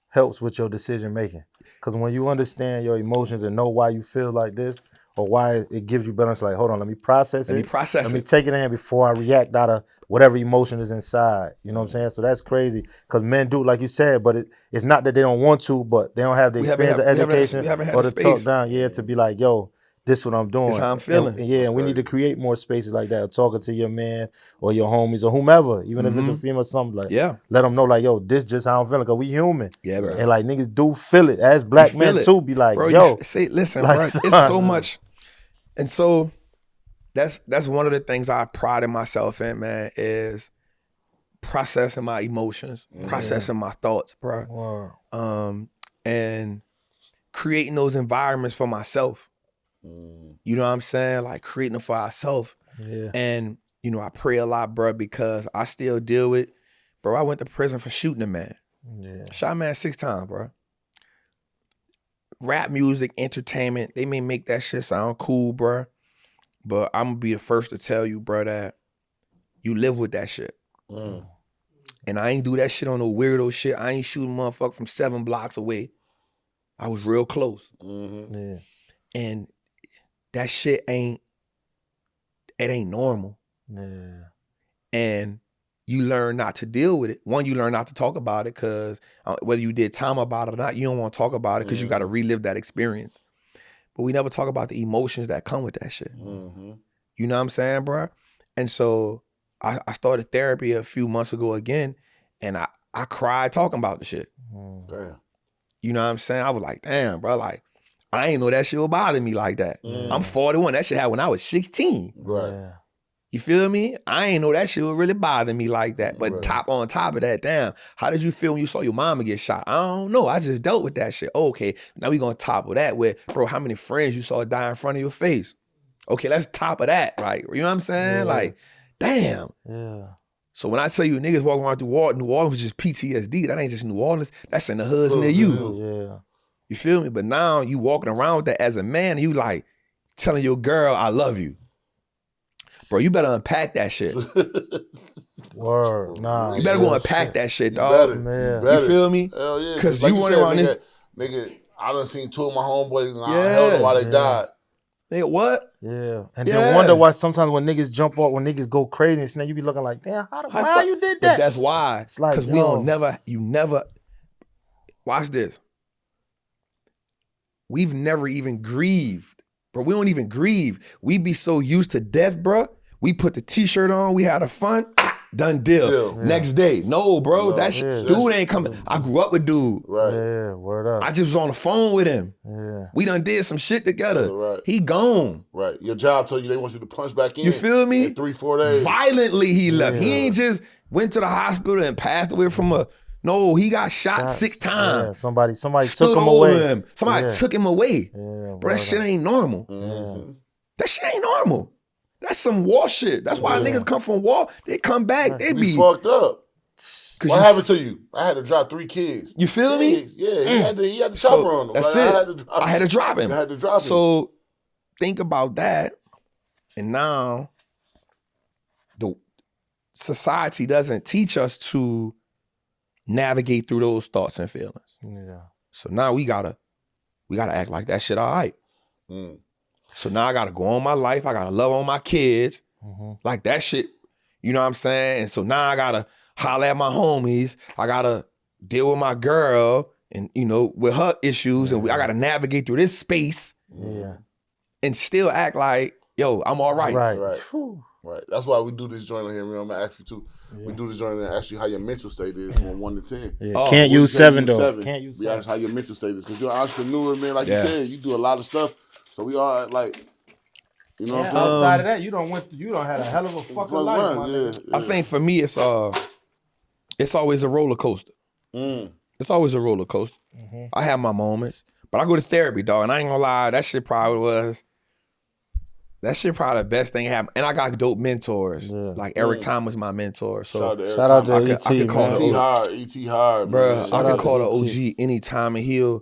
helps with your decision making. Because when you understand your emotions and know why you feel like this, or why it gives you balance, like, hold on, let me process it. Let me take it in before I react out of whatever emotion is inside. You know what I'm saying? So that's crazy. Because men do, like you said, but it's not that they don't want to, but they don't have the experience or education or the talk down, to be like, yo, this is what I'm doing. That's how I'm feeling. And we need to create more spaces like that. Talking to your man or your homies or whomever, even if it's a female or something, like, let them know, like, yo, this just how I'm feeling, because we human. Yeah, bro. And like niggas do feel it. As black men too, be like, bro, yo. Listen, like, bro, it's so much. And so that's one of the things I pride in myself in, man, is processing my emotions, processing my thoughts, bro. Wow. And creating those environments for myself. You know what I'm saying? Like creating them for ourselves. Yeah. And, you know, I pray a lot, bro, because I still deal with, bro, I went to prison for shooting a man. Yeah. Shot a man 6 times, bro. Rap music, entertainment, they may make that shit sound cool, bro. But I'm gonna be the first to tell you, bro, that you live with that shit. And I ain't do that shit on no weirdo shit. I ain't shooting motherfucker from 7 blocks away. I was real close. Yeah. And that shit ain't normal. Yeah. And you learn not to deal with it. One, you learn not to talk about it because whether you did time about it or not, you don't want to talk about it because you got to relive that experience. But we never talk about the emotions that come with that shit. You know what I'm saying, bro? And so I started therapy a few months ago again, and I cried talking about the shit. Damn. You know what I'm saying? I was like, damn, bro, like, I ain't know that shit would bother me like that. I'm 41. That shit happened when I was 16. Right. Yeah. You feel me? I ain't know that shit would really bother me like that. But on top of that, damn, how did you feel when you saw your mama get shot? I don't know. I just dealt with that shit. Okay, now we gonna topple that with, bro, how many friends you saw die in front of your face? Okay, let's top of that, right? You know what I'm saying? Yeah. Like, damn. Yeah. So when I tell you niggas walking around through New Orleans was just PTSD, that ain't just New Orleans, that's in the hoods near you. Yeah. You feel me? But now you walking around with that as a man, you like telling your girl, I love you. Bro, you better unpack that shit. Word. Nah. You better go unpack that shit, dog. You feel me? Hell yeah. Because like you went around this. Nigga, I done seen 2 of my homeboys and I held them while they died. Nigga, what? Yeah. And then wonder why sometimes when niggas jump off, when niggas go crazy and snap, you be looking like, damn, why you did that? But that's why. It's like, because you never, watch this. We've never even grieved. Bro, we don't even grieve. We be so used to death, bro. We put the t-shirt on, we had a fun, done deal. Yeah. Next day. No, bro, dude ain't coming. I grew up with dude. Right. Yeah, word up. I just was on the phone with him. Yeah. We done did some shit together. Yeah, right. He gone. Right. Your job told you they want you to punch back in. You feel me? In 3-4 days. Violently he left. Yeah. He ain't just went to the hospital and passed away from a, no, he got shot 6 times. Yeah, somebody Stood took him over away. him. Somebody took him away. Yeah, bro, that shit ain't normal. Mm-hmm. That shit ain't normal. That's some war shit. That's why niggas come from war. They come back. They be fucked up. What happened to you? I had to drop 3 kids. You feel me? Yeah, he had the chopper on him. That's like, it. I had to drop him. I had to drop him. So think about that. And now the society doesn't teach us to navigate through those thoughts and feelings. Yeah. So now we gotta act like that shit all right. Mm. So now I gotta go on my life. I gotta love on my kids. Mm-hmm. Like that shit, you know what I'm saying? And so now I gotta holler at my homies. I gotta deal with my girl and, you know, with her issues. And I gotta navigate through this space. Yeah. And still act like, yo, I'm all right. Right. Right. That's why we do this joint on here. I'm gonna ask you too. Yeah. We do this joint and ask you how your mental state is from 1 to 10. Yeah. Oh, can't use 7 though. Can't use 7. We ask how your mental state is because you're an entrepreneur, man. Like you said, you do a lot of stuff. So we are like, you know what I'm saying? Outside of that, you don't had a hell of a fucking life, my nigga. I think for me, it's always a roller coaster. It's always a roller coaster. Mm-hmm. I have my moments, but I go to therapy, dog, and I ain't gonna lie, that shit probably the best thing happened. And I got dope mentors. Yeah. Like Eric Tom was my mentor. So shout out to E.T. I could call E.T. hard, bro. I could call the OG anytime and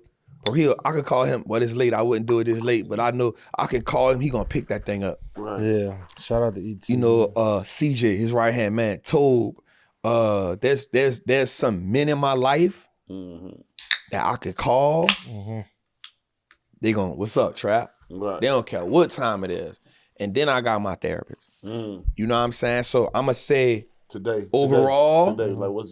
I could call him, but it's late. I wouldn't do it this late, but I know I can call him. He gonna pick that thing up. Right. Yeah. Shout out to E.T. You know, CJ, his right hand man, Tobe. There's some men in my life that I could call. Mm-hmm. They going, what's up, Trap? Right. They don't care what time it is. And then I got my therapist. You know what I'm saying? So I'ma say overall,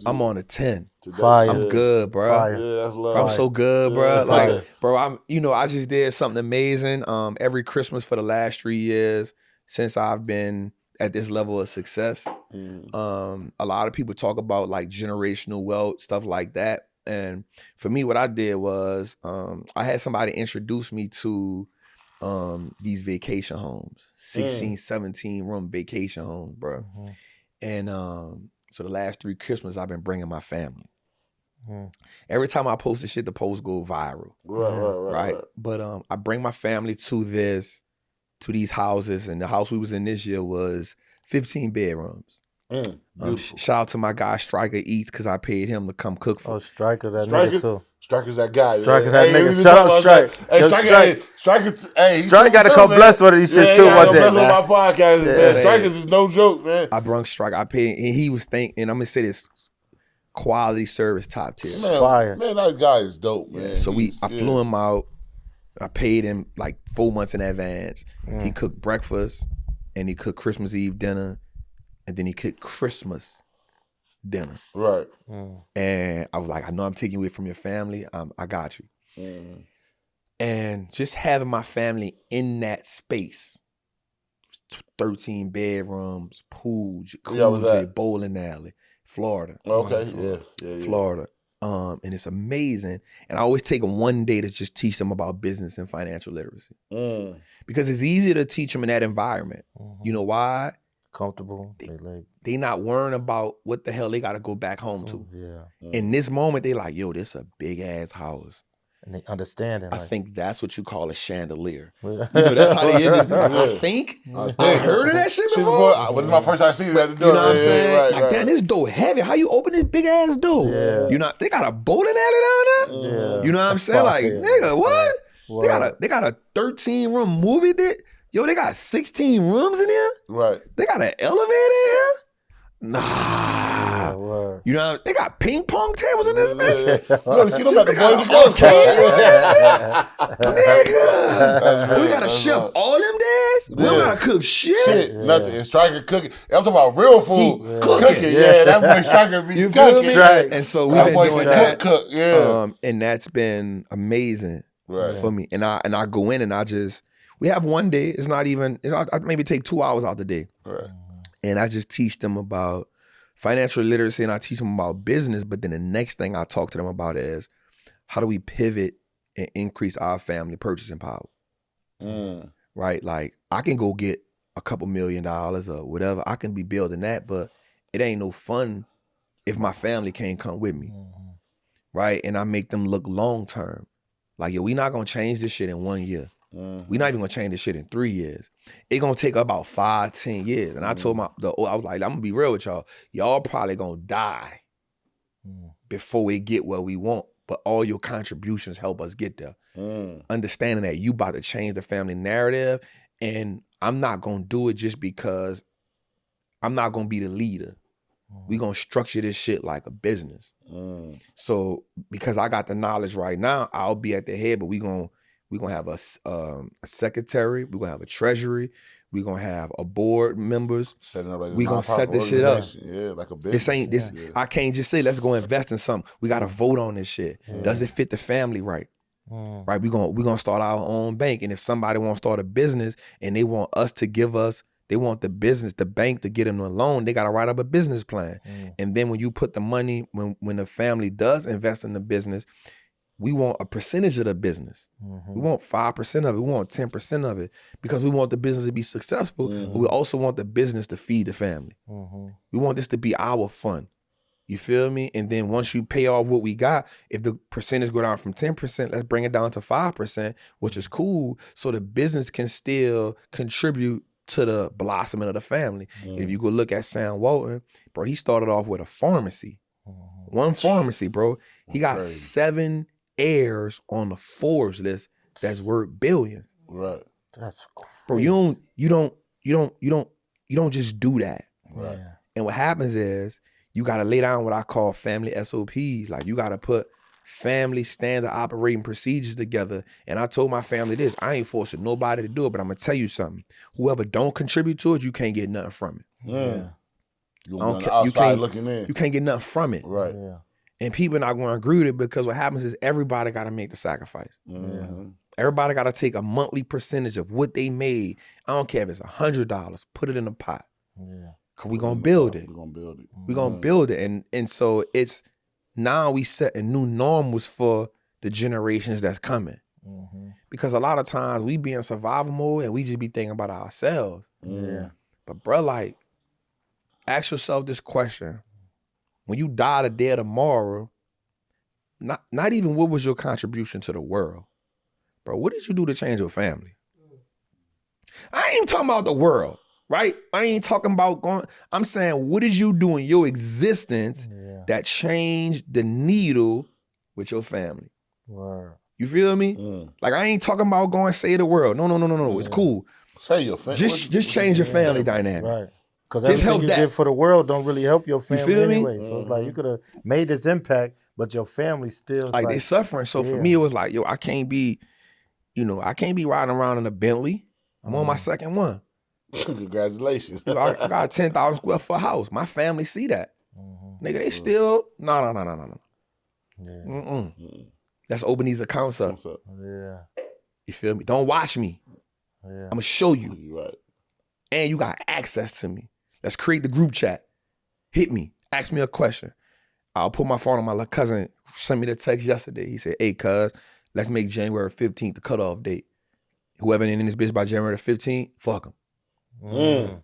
I'm on a 10. Fire. I'm good, bro. Fire. Yeah, that's love. I'm so good, bro. Like, bro, I just did something amazing. Every Christmas for the last 3 years since I've been at this level of success. A lot of people talk about like generational wealth, stuff like that. And for me, what I did was I had somebody introduce me to these vacation homes, 16, 17 room vacation homes, bro. Mm-hmm. And so the last 3 Christmas I've been bringing my family. Every time I post this shit, the post go viral. Right. But I bring my family to these houses, and the house we was in this year was 15 bedrooms. Shout out to my guy Striker Eats, because I paid him to come cook for me. Oh, Striker, that nigga too. Striker's that guy. Striker, that nigga. Shout out Strike. Hey, Strike got to come bless one of these shits too one day, man. My podcast. Strikers is no joke, man. I brung Striker. I paid, and he was thinking, and I'm gonna say this, quality service, top tier. Man, fire. Man, that guy is dope, man. Yeah, so I flew him out. I paid him like 4 months in advance. He cooked breakfast, and he cooked Christmas Eve dinner, and then he cooked Christmas dinner. Right. And I was like, I know I'm taking you away from your family. I got you. And just having my family in that space, 13 bedrooms, pool, jacuzzi, bowling alley, Florida. Okay, yeah. Florida. And it's amazing. And I always take them one day to just teach them about business and financial literacy. Because it's easier to teach them in that environment. You know why? Comfortable. They not worrying about what the hell they got to go back home to. Yeah. In this moment, they like, yo, this a big ass house. And they understanding. I Like, think that's what you call a chandelier. yeah. You know, that's how they end this. Like, I think I heard of that shit before. When it's my first time seeing that, You know what I'm saying? Right, like, damn, this door heavy. How you open this big ass door? Yeah. You know, they got a bowling alley down there. Yeah. You know what I'm saying? Like, Yeah. nigga, what? Wow. They got a 13-room movie. Yo, they got 16 rooms in here. Right. They got an elevator in here. Nah. Yeah, word. You know, they got ping pong tables in this bitch. You already see them at the They got Boys and Girls Club. Nigga. We gotta chef all them days. We don't gotta cook shit. Nothing. And Striker cooking. I'm talking about real food. He Cooking. Yeah, that boy Striker be You feel cooking. me? Right. And so we've That been boy doing can that. cook. Yeah. And that's been amazing Right. for me. And I go in and we have one day. I maybe take 2 hours out the day. Right. And I just teach them about financial literacy and I teach them about business. But then the next thing I talk to them about is how do we pivot and increase our family purchasing power? Right? Like I can go get a couple $1 million or whatever. I can be building that, but it ain't no fun if my family can't come with me. Right? And I make them look long term. Like, yo, we not gonna change this shit in 1 year. We not even gonna change this shit in 3 years. It gonna take about 5-10 years. And I told I was like, I'm gonna be real with y'all. Y'all probably gonna die before we get what we want. But all your contributions help us get there. Understanding that you about to change the family narrative, and I'm not gonna do it just because I'm not gonna be the leader. We gonna structure this shit like a business. So because I got the knowledge right now, I'll be at the head, but we gonna have a secretary, we're gonna have a treasury, we're gonna have a board members. Setting up like we gonna set this shit up. Yeah, like a business. This ain't this. I can't just say let's go invest in something. We gotta vote on this shit. Does it fit the family right? Right, we gonna start our own bank, and if somebody wants to start a business and they want us to give us, they want the bank to get them a loan, they gotta write up a business plan. And then when you put the money, when the family does invest in the business, we want a percentage of the business. We want 5% of it. We want 10% of it because we want the business to be successful, but we also want the business to feed the family. We want this to be our fund. You feel me? And then once you pay off what we got, if the percentage go down from 10%, let's bring it down to 5%, which is cool. So the business can still contribute to the blossoming of the family. If you go look at Sam Walton, bro, he started off with a pharmacy. One pharmacy, bro. He got 7 heirs on the Forbes list that's worth billions. Right. That's crazy. Bro, you don't just do that. Right. And what happens is you gotta lay down what I call family SOPs. Like you gotta put family standard operating procedures together. And I told my family this, I ain't forcing nobody to do it, but I'm gonna tell you something. Whoever don't contribute to it, you can't get nothing from it. You can't looking in. You can't get nothing from it. Right. Yeah. And people not gonna agree with it because what happens is everybody gotta make the sacrifice. Everybody gotta take a monthly percentage of what they made. I don't care if it's $100, put it in a pot. Yeah. Cause we gonna build it. We're gonna build it. We're gonna build it. And so it's now we set a new norms for the generations that's coming. Because a lot of times we be in survival mode and we just be thinking about ourselves. Yeah. But bro, like, ask yourself this question. When you die today or tomorrow, not even what was your contribution to the world? Bro, what did you do to change your family? I ain't even talking about the world, right? I ain't talking about I'm saying, what did you do in your existence that changed the needle with your family? Word. You feel me? Like, I ain't talking about going save the world. No. It's cool. Say your family. Just change your family dynamic. Right. Because Just everything help you that. did for the world don't really help your family feel me? anyway. So it's like you could have made this impact, but your family still Like they suffering. So for me, it was like, yo, I can't be riding around in a Bentley. I'm on my second one. Congratulations. I got a 10,000 square foot house. My family see that. Nigga, they still, no. Yeah. Let's open these accounts up. Yeah. You feel me? Don't watch me. Yeah. I'm gonna show you. You're right. And you got access to me. Let's create the group chat. Hit me. Ask me a question. I'll put my phone on. My cousin sent me the text yesterday. He said, hey, cuz, let's make January 15th the cutoff date. Whoever in this bitch by January 15th, fuck him.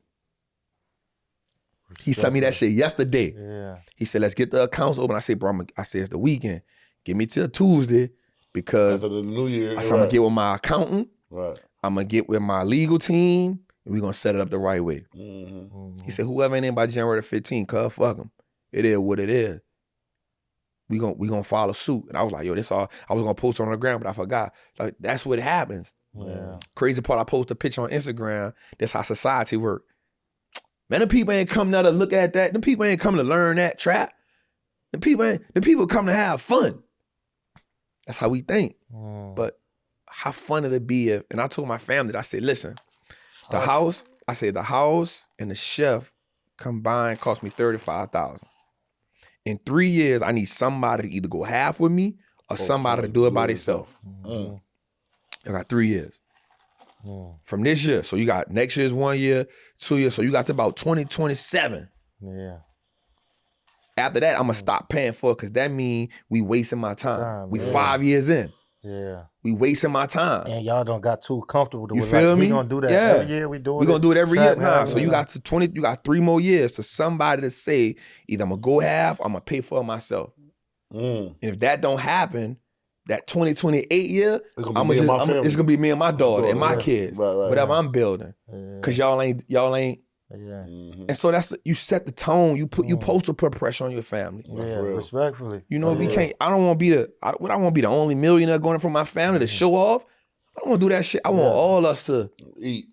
He sent me that shit yesterday. Yeah. He said, let's get the accounts open. I said, bro, I said, it's the weekend. Give me till Tuesday. because after the new year, I said I'm gonna get with my accountant. Right. I'm gonna get with my legal team, and we're gonna set it up the right way. Mm-hmm. He said, whoever ain't in by January 15th, cuz fuck them. It is what it is. We gonna follow suit. And I was like, yo, this all, I was gonna post it on the ground, but I forgot. Like, that's what happens. Yeah. Crazy part, I posted a picture on Instagram. That's how society work. Man, the people ain't come now to look at that. The people ain't come to learn that trap. The people come to have fun. That's how we think. But how fun it'd be if, and I told my family that, I said, listen, the house and the chef combined cost me $35,000. In 3 years, I need somebody to either go half with me or somebody to do it by themselves. I got 3 years. From this year, so you got next year's 1 year, 2 years, so you got to about 2027. Yeah. After that, I'm gonna stop paying for it because that means we wasting my time. We 5 years in. Yeah. We wasting my time. And y'all done got too comfortable to You feel me? We gonna do that every year. We gonna do it every year. Nah, so you got you got 3 more years to somebody to say either I'm gonna go half or I'm gonna pay for it myself. And if that don't happen, that 2028 year, it's gonna be me and my daughter and my kids, whatever I'm building. Cause y'all ain't. Yeah. And so that's, you set the tone. You supposed to put pressure on your family. Yeah, respectfully. You know, we can't. I don't want to be I don't want to be the only millionaire going from my family to show off. I don't want to do that shit. I want all us to eat.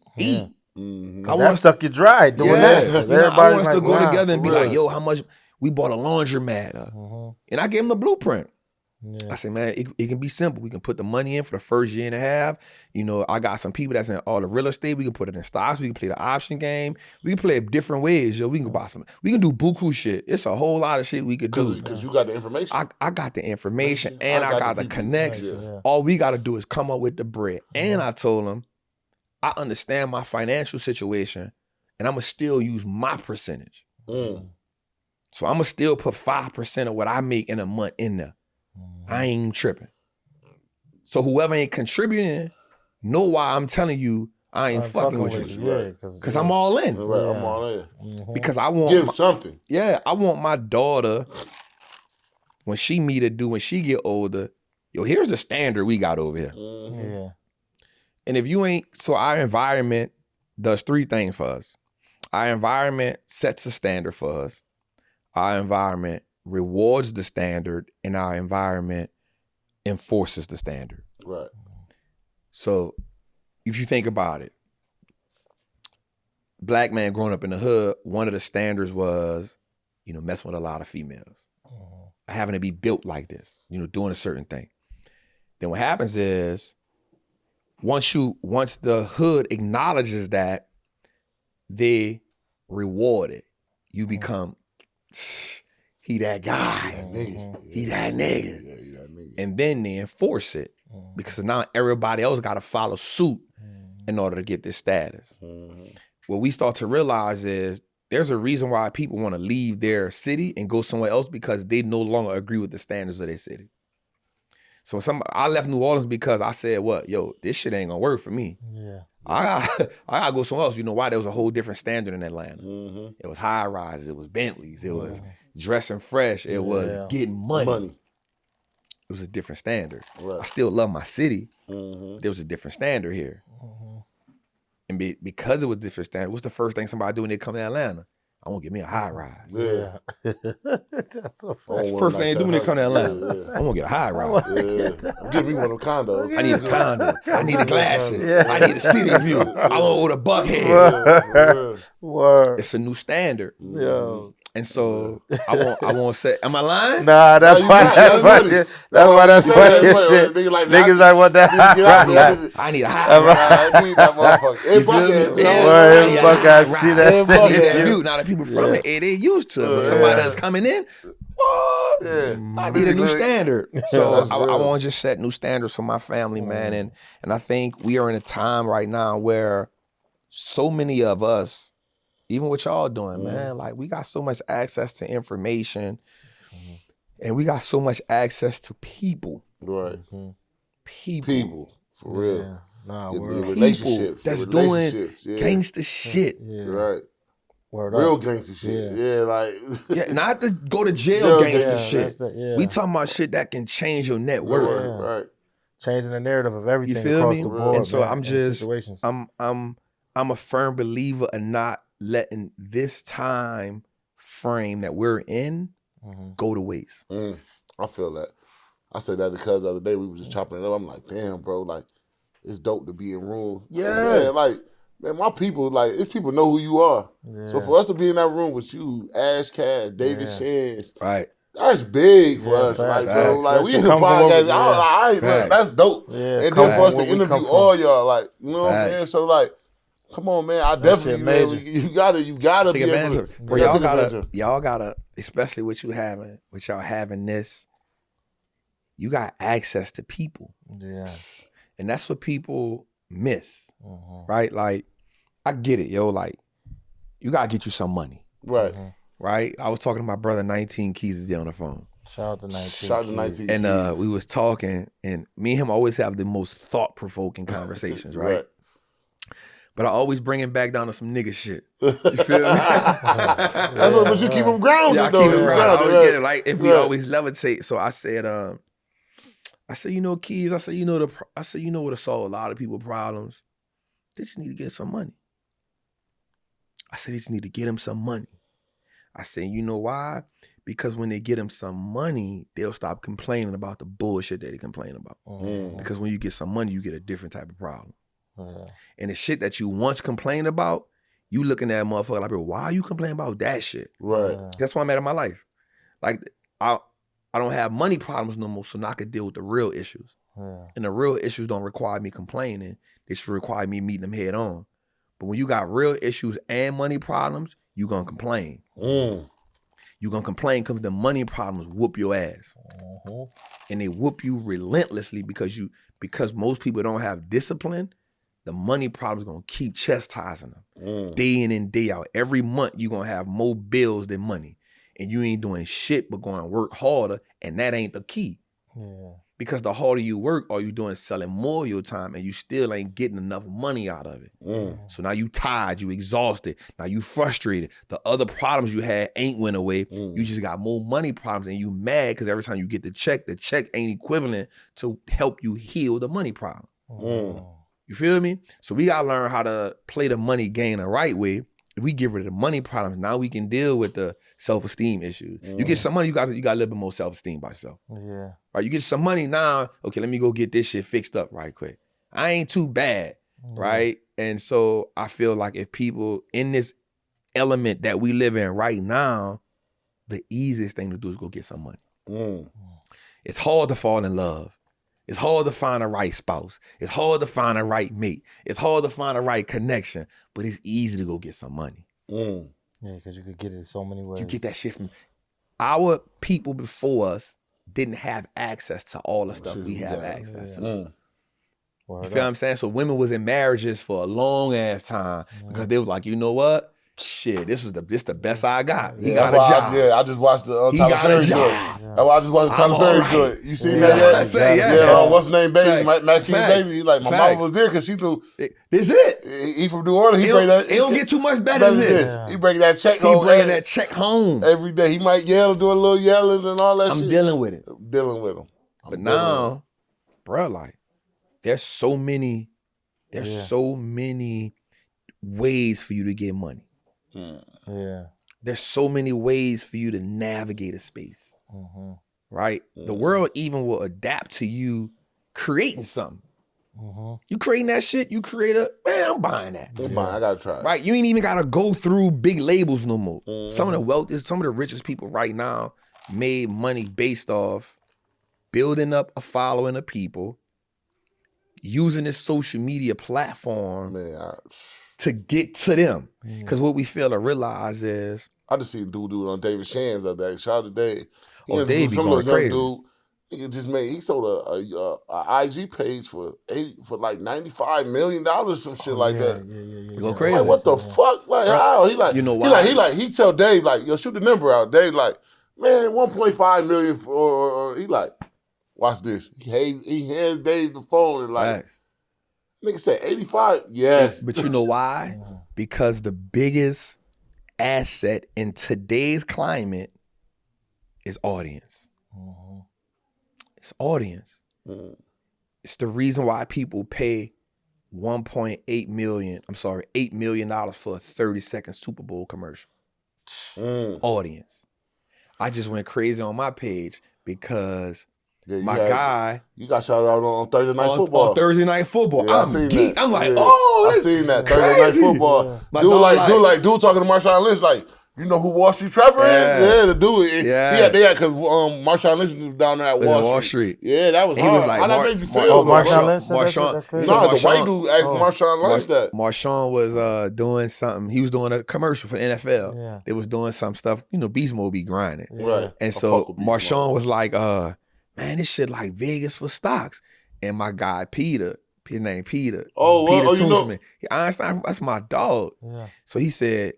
I want to suck you dry doing that. I want us to go together and be like, yo, how much we bought a laundromat, and I gave him the blueprint. I said, man, it can be simple. We can put the money in for the first year and a half. You know, I got some people that's in all the real estate. We can put it in stocks. We can play the option game. We can play it different ways, yo. We can buy some. We can do buku shit. It's a whole lot of shit we could do. Because you got the information. I got the information and I got the connection. All we got to do is come up with the bread. And I told him, I understand my financial situation and I'm going to still use my percentage. So I'm going to still put 5% of what I make in a month in there. I ain't even tripping. So whoever ain't contributing, know why I'm telling you I ain't fucking with you. Because I'm all in. I'm all in. Because I want give something. Yeah, I want my daughter, when she meet a dude, when she get older, yo, here's the standard we got over here. Yeah. And if you ain't, so our environment does 3 things for us. Our environment sets a standard for us. Our environment rewards the standard, and our environment enforces the standard. Right. So if you think about it, black man growing up in the hood, one of the standards was, you know, messing with a lot of females. Having to be built like this, you know, doing a certain thing. Then what happens is, once the hood acknowledges that, they reward it. You become, he that guy. He that nigga. And then they enforce it. Because now everybody else got to follow suit in order to get this status. What we start to realize is there's a reason why people want to leave their city and go somewhere else, because they no longer agree with the standards of their city. So I left New Orleans because I said, what, yo, this shit ain't gonna work for me. Yeah. I gotta go somewhere else. You know why? There was a whole different standard in Atlanta. It was high rises, it was Bentleys, it was dressing fresh, it was getting money. It was a different standard. I still love my city. There was a different standard here. And because it was different standard, what's the first thing somebody do when they come to Atlanta? I want to get me a high rise. Yeah. That's so funny. That's the first thing they do when they come to Atlanta. I want to get a high rise. Give me one of them condos. I need a condo. I need the glasses. I need the city view. I want to order Buckhead. Word. It's a new standard. Yo. And so I want to say, am I lying? Nah, that's why that's funny. That's why that's funny as shit. Niggas like what that I need a high rise. I need that motherfucker. You feel me? Every Buckeye see that. I need that view. Now the people from the A, they used to it. But somebody that's coming in, I need a new standard. So I want to just set new standards for my family, man. And I think we are in a time right now where so many of us, even what y'all doing, man, like we got so much access to information and we got so much access to people. Right. People. For real. Yeah. Nah, Your word. relationships. That's doing gangster shit. Yeah. Right. Word Real up. gangster shit. Yeah. Yeah, like. Yeah, not to go to jail gangster Yeah, shit. yeah. We talking about shit that can change your net worth. Right. changing the narrative of everything You feel across me? the board. And so man, I'm in just, situations. I'm a firm believer in not letting this time frame that we're in go to waste. I feel that. I said that because the other day we was just chopping it up. I'm like, damn, bro, like, it's dope to be in room. Yeah. Man, my people, like, it's people know who you are. Yeah. So for us to be in that room with you, Ash Cass, David Shans, Right. that's big for us. facts, Like, bro, facts. like, we in the Come from what podcast. we- I ain't look, that's dope. Yeah, And come then for us from to where we come interview from. all y'all, like, you know what I'm saying? Facts. So, like, come on, man. I That definitely, shit man, major. you gotta Take be advantage able of to. it. Bro, you gotta y'all take advantage of y'all gotta, especially with y'all having this, you got access to people. Yeah. And that's what people miss, right? Like, I get it, yo. Like, you gotta get you some money, Right. right? I was talking to my brother 19 Keys today on the phone. Shout out to 19. Shout out to 19 And Keys. we was talking, and me and him always have the most thought-provoking conversations, right? But I always bring him back down to some nigga shit. You feel me? That's what, but you keep them grounded, Yeah, I though. keep him grounded. I always right. get it. Like, and we Right. always levitate. So I said, you know, Keys, I said, you know what to solve a lot of people's problems. They just need to get some money. I said, they just need to get them some money. I said, you know why? Because when they get them some money, they'll stop complaining about the bullshit that they complain about. Because when you get some money, you get a different type of problem. And the shit that you once complained about, you looking at a motherfucker like, bro, why are you complaining about that shit? Right. That's why I'm at in my life. Like, I don't have money problems no more, so now I can deal with the real issues. And the real issues don't require me complaining. They should require me meeting them head on. But when you got real issues and money problems, you gonna complain. You gonna complain because the money problems whoop your ass. And they whoop you relentlessly because most people don't have discipline. The money problems gonna keep chastising them. Day in and day out. Every month you gonna have more bills than money. And you ain't doing shit but going to work harder, and that ain't the key. Because the harder you work, all you doing is selling more of your time, and you still ain't getting enough money out of it. So now you tired, you exhausted, now you frustrated. The other problems you had ain't went away. You just got more money problems, and you mad because every time you get the check ain't equivalent to help you heal the money problem. You feel me? So we gotta learn how to play the money game the right way. If we get rid of the money problems, now we can deal with the self-esteem issues. You get some money, you got a little bit more self-esteem by yourself. Right? You get some money now, okay, let me go get this shit fixed up right quick. I ain't too bad, right? And so I feel like if people in this element that we live in right now, the easiest thing to do is go get some money. It's hard to fall in love. It's hard to find a right spouse. It's hard to find a right mate. It's hard to find a right connection, but it's easy to go get some money. Yeah, because you could get it in so many ways. You get that shit from our people before us didn't have access to all the stuff we have access to. You feel what I'm saying? So women was in marriages for a long ass time because they was like, you know what? Shit, this the best I got. He got a job. I just watched the He Tyler got Perry a joint. job. That's why I just watched the Tyler Perry joint. You seen that yet? I say, yeah. What's her name, baby? Facts. Maxine Facts. baby. He like, my mama was there because she knew. This it. He from New Orleans. It don't get too much better than this. He bringing that check He home. bringing that check home. Every day. He might yell, do a little yelling and all that shit. I'm dealing with it. I'm dealing with him. But now, bro, like, there's so many ways for you to get money. There's so many ways for you to navigate a space. Right? The world even will adapt to you creating something. You creating that shit, you create I'm buying that. I gotta try it. Right? You ain't even gotta go through big labels no more. Some of the richest people right now made money based off building up a following of people, using this social media platform to get to them. Because what we fail to realize is, I just see a dude on David Shans the other day. Shout out to Dave. Dave be going crazy. Dude, he sold a IG page for like $95 million, some shit like that. You go crazy. Like, what the fuck? Like, how? He like, you know why? He tell Dave, like, yo, shoot the number out. Dave like, man, 1.5 million or he like, watch this. He hands Dave the phone and like, nigga said 85. Yes. But you know why? Because the biggest asset in today's climate is audience. It's audience. It's the reason why people pay $8 million for a 30-second Super Bowl commercial. Audience. I just went crazy on my page because my guy. You got shouted out on Thursday Night Football. On Thursday Night Football. Yeah, I'm geek. I'm like, oh, I seen that crazy. Thursday Night Football. Dude talking to Marshawn Lynch like, you know who Wall Street Trapper is? Yeah, the dude. Yeah, because Marshawn Lynch was down there at Wall Street. Yeah, that was hard. He was like, how that made you feel? Marshawn Lynch. The white dude asked Marshawn Lynch that. Marshawn was doing something. He was doing a commercial for the NFL. Yeah. They was doing some stuff. You know, Beast Mode be grinding. Right. And so Marshawn was like, man, this shit like Vegas for stocks. And my guy Peter, his name Peter. Peter Toonsman. Einstein, that's my dog. Yeah. So he said,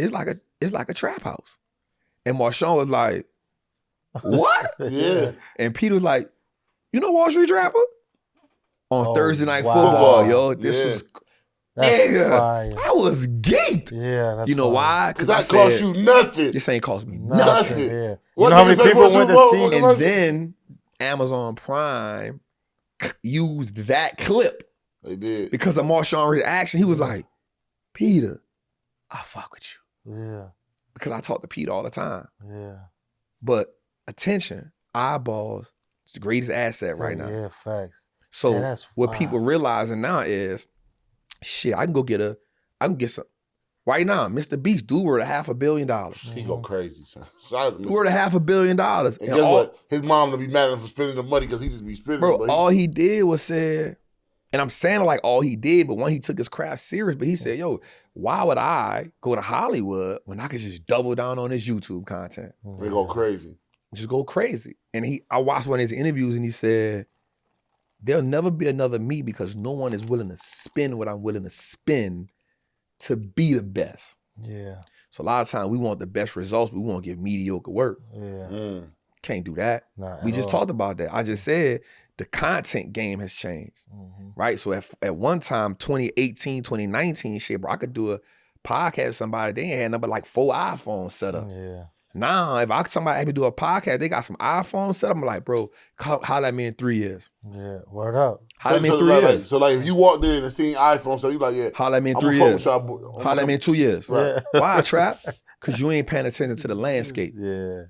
it's like a trap house. And Marshawn was like, what? Yeah. And Peter was like, you know Wall Street Trapper? On Thursday Night Football, yo. This was fire. I was geeked. Yeah, that's you know why? Because that cost you nothing. This ain't cost me nothing. Yeah. You know how many people went to see? And then Amazon Prime used that clip. They did. Because of Marshawn's reaction. He was like, Peter, I fuck with you. Yeah. Because I talk to Pete all the time. Yeah. But attention, eyeballs, it's the greatest asset right now. Yeah, facts. So what people realizing now is, shit, I can get some. Right now, Mr. Beast, dude worth $500 million. He go crazy, son. Worth $500 million. And guess what? His mom to be mad at him for spending the money because he just be spending it. Bro, all he did was said, and I'm saying like all he did, but when he took his craft serious, but he said, yo, why would I go to Hollywood when I could just double down on this YouTube content? They go crazy. Just go crazy. And I watched one of his interviews and he said, there'll never be another me because no one is willing to spend what I'm willing to spend to be the best. Yeah. So a lot of times we want the best results, but we want to give mediocre work. Yeah. Can't do that. We just talked about that. I just said the content game has changed, right? So at one time, 2018, 2019, shit, bro, I could do a podcast with somebody, they ain't had number like 4 iPhones set up. Yeah. Now, if somebody had me do a podcast, they got some iPhones set up, I'm like, bro, holler at me in 3 years. Yeah, word up. Holler at me in 3 years. So like if you walked in and seen iPhone, so you like, yeah. Holler at me in 3 years. Holler at me in 2 years. Right. Why, Trap? Because you ain't paying attention to the landscape. Yeah.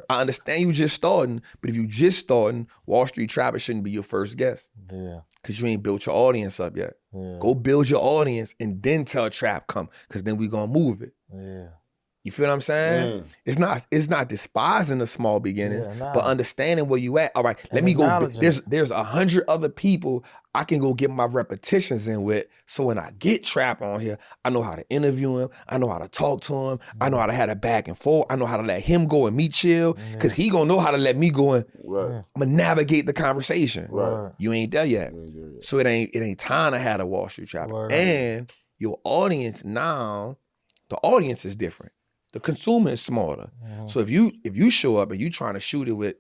I understand you just starting, but if you just starting, Wall Street Trapper shouldn't be your first guest. Yeah. Because you ain't built your audience up yet. Yeah. Go build your audience and then tell Trap come, because then we gonna move it. Yeah. You feel what I'm saying? It's not despising the small beginnings, but understanding where you at. All right, let me go. There's 100 other people I can go get my repetitions in with. So when I get Trap on here, I know how to interview him. I know how to talk to him. I know how to have a back and forth. I know how to let him go and me chill, because he gonna know how to let me go and I'm gonna navigate the conversation. Right. You ain't there yet. So it ain't time to have a Wall Street Trapper. And your audience now, the audience is different. The consumer is smarter. So if you show up and you trying to shoot it with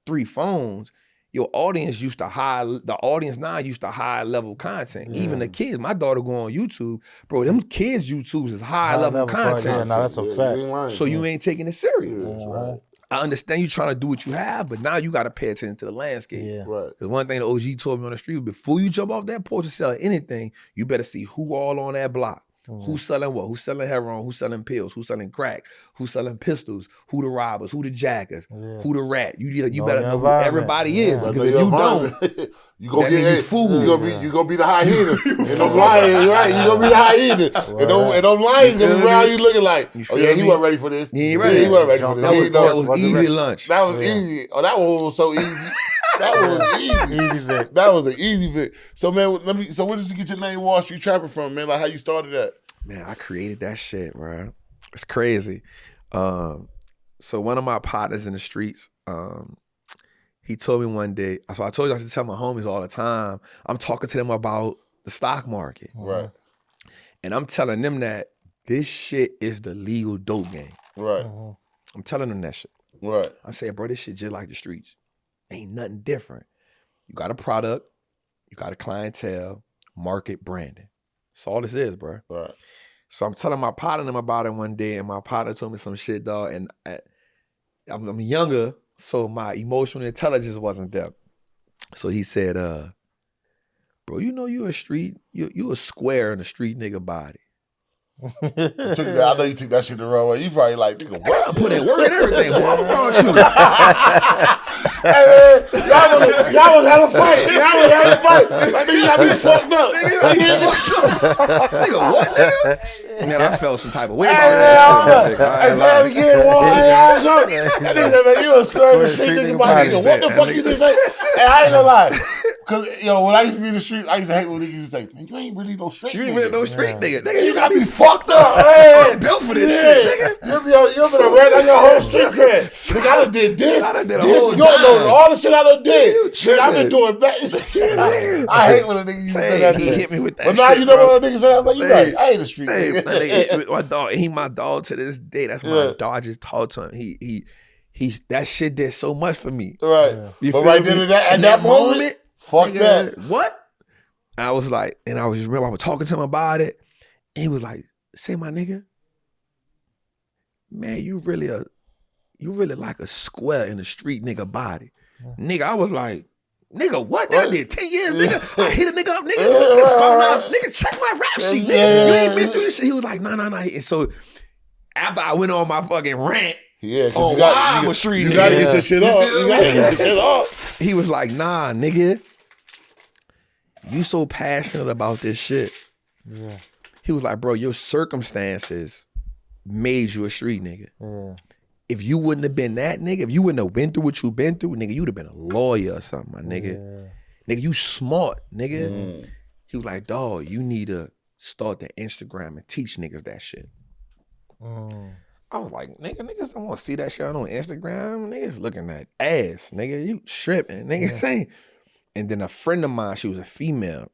3 phones, your audience the audience now used to high level content. Even the kids, my daughter go on YouTube, bro, them kids' YouTubes is high level content. Yeah, no, that's a fact. So you ain't taking it serious. Right. I understand you trying to do what you have, but now you got to pay attention to the landscape. Yeah. Right. Because one thing the OG told me on the street, before you jump off that porch and sell anything, you better see who all on that block. Who's selling what? Who's selling heroin? Who's selling pills? Who's selling crack? Who's selling pistols? Who the robbers? Who the jackers? Who the rat? You better know who everybody is, because if you don't, you gonna get fooled. You gonna be the hyena. And them lions, right? You gonna be the hyena. And them lions gonna be around you looking like, oh yeah, he wasn't ready for this. He ain't ready. He wasn't ready for this. That was easy lunch. That was easy. Oh, that one was so easy. That was easy. Easy Vic. That was an easy Vic. So man, so where did you get your name Wall Street Trapper from, man? Like how you started that? Man, I created that shit, bro. It's crazy. So one of my partners in the streets, he told me one day, so I told you I should tell my homies all the time, I'm talking to them about the stock market. Right. And I'm telling them that this shit is the legal dope game. Right. I'm telling them that shit. Right. I'm saying, bro, this shit just like the streets. Ain't nothing different. You got a product, you got a clientele, market, branding. That's all this is, bro. Right. So I'm telling my partner about it one day, and my partner told me some shit, dog. And I'm younger, so my emotional intelligence wasn't there. So he said, bro, you know you a street, you a square in a street nigga body. I know you took that shit the wrong way. You probably like, nigga, what? I put in work and everything. Boy, what's wrong with you? Hey, man, y'all was having a fight. Like, nigga, y'all be fucked up. Nigga, what, nigga? Man, I felt some type of way about that shit. I said it again. That nigga said, man, you a square in the street nigga body. What the fuck you just say? Hey, I ain't gonna lie. Cause when I used to be in the street, I used to hate when niggas used to say, man, you ain't really no straight nigga. You ain't really no straight nigga. Nigga, You gotta be fucked up. Hey, built for this shit, nigga. You'll be ran on your whole street cred. Nigga, I done did this. I done did a this. whole You don't know all the shit I done did. You Shit, I've been doing back. I hate when a nigga used to say that. He hit me with that but shit, now you know bro. what a nigga say. I'm like, you right. I ain't a street nigga. My dog, he my dog to this day. That's my dog. I just talked to him. He's that shit did so much for me. Right. You but feel right me? then at that moment, fuck nigga, that. What? I was like, and I was just remember I was talking to him about it, and he was like, "Say my nigga, man, you really like a square in a street nigga body, nigga." I was like, "Nigga, what? That did 10 years, nigga. I hit a nigga up, nigga. It's going out, nigga. Check my rap sheet, nigga. You ain't been through this shit." He was like, "Nah." And so after I went on my fucking rant. Yeah, Oh, I'm a street nigga. You gotta get your shit off. You gotta get your shit off. He was like, "Nah, nigga. You so passionate about this shit." Yeah. He was like, "Bro, your circumstances made you a street nigga. Yeah. If you wouldn't have been that nigga, if you wouldn't have been through what you've been through, nigga, you'd have been a lawyer or something, my nigga. Yeah. Nigga, you smart, nigga." He was like, "Dog, you need to start the Instagram and teach niggas that shit." I was like, niggas don't want to see that shit on Instagram. Niggas looking at ass, nigga. You tripping, nigga. Saying. And then a friend of mine, she was a female.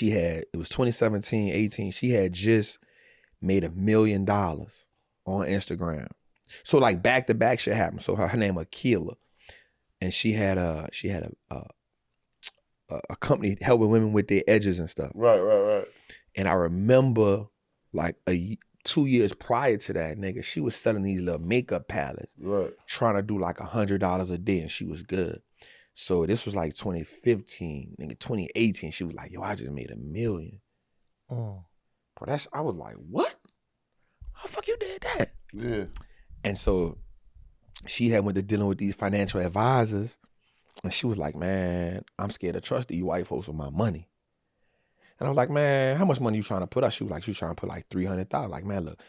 It was 2017, 18. She had just made $1 million on Instagram. So like back to back shit happened. So her name was Keela. And she had a company helping women with their edges and stuff. Right. And I remember like 2 years prior to that, nigga, she was selling these little makeup palettes. Right. Trying to do like $100 a day, and she was good. So this was like 2015, nigga, 2018. She was like, "Yo, I just made $1 million." Bro, I was like, "What? How the fuck you did that?" Yeah. And so she had went to dealing with these financial advisors, and she was like, "Man, I'm scared to trust these white folks with my money." And I was like, "Man, how much money you trying to put up?" She was like, "She was trying to put like $300,000. Like, man, look,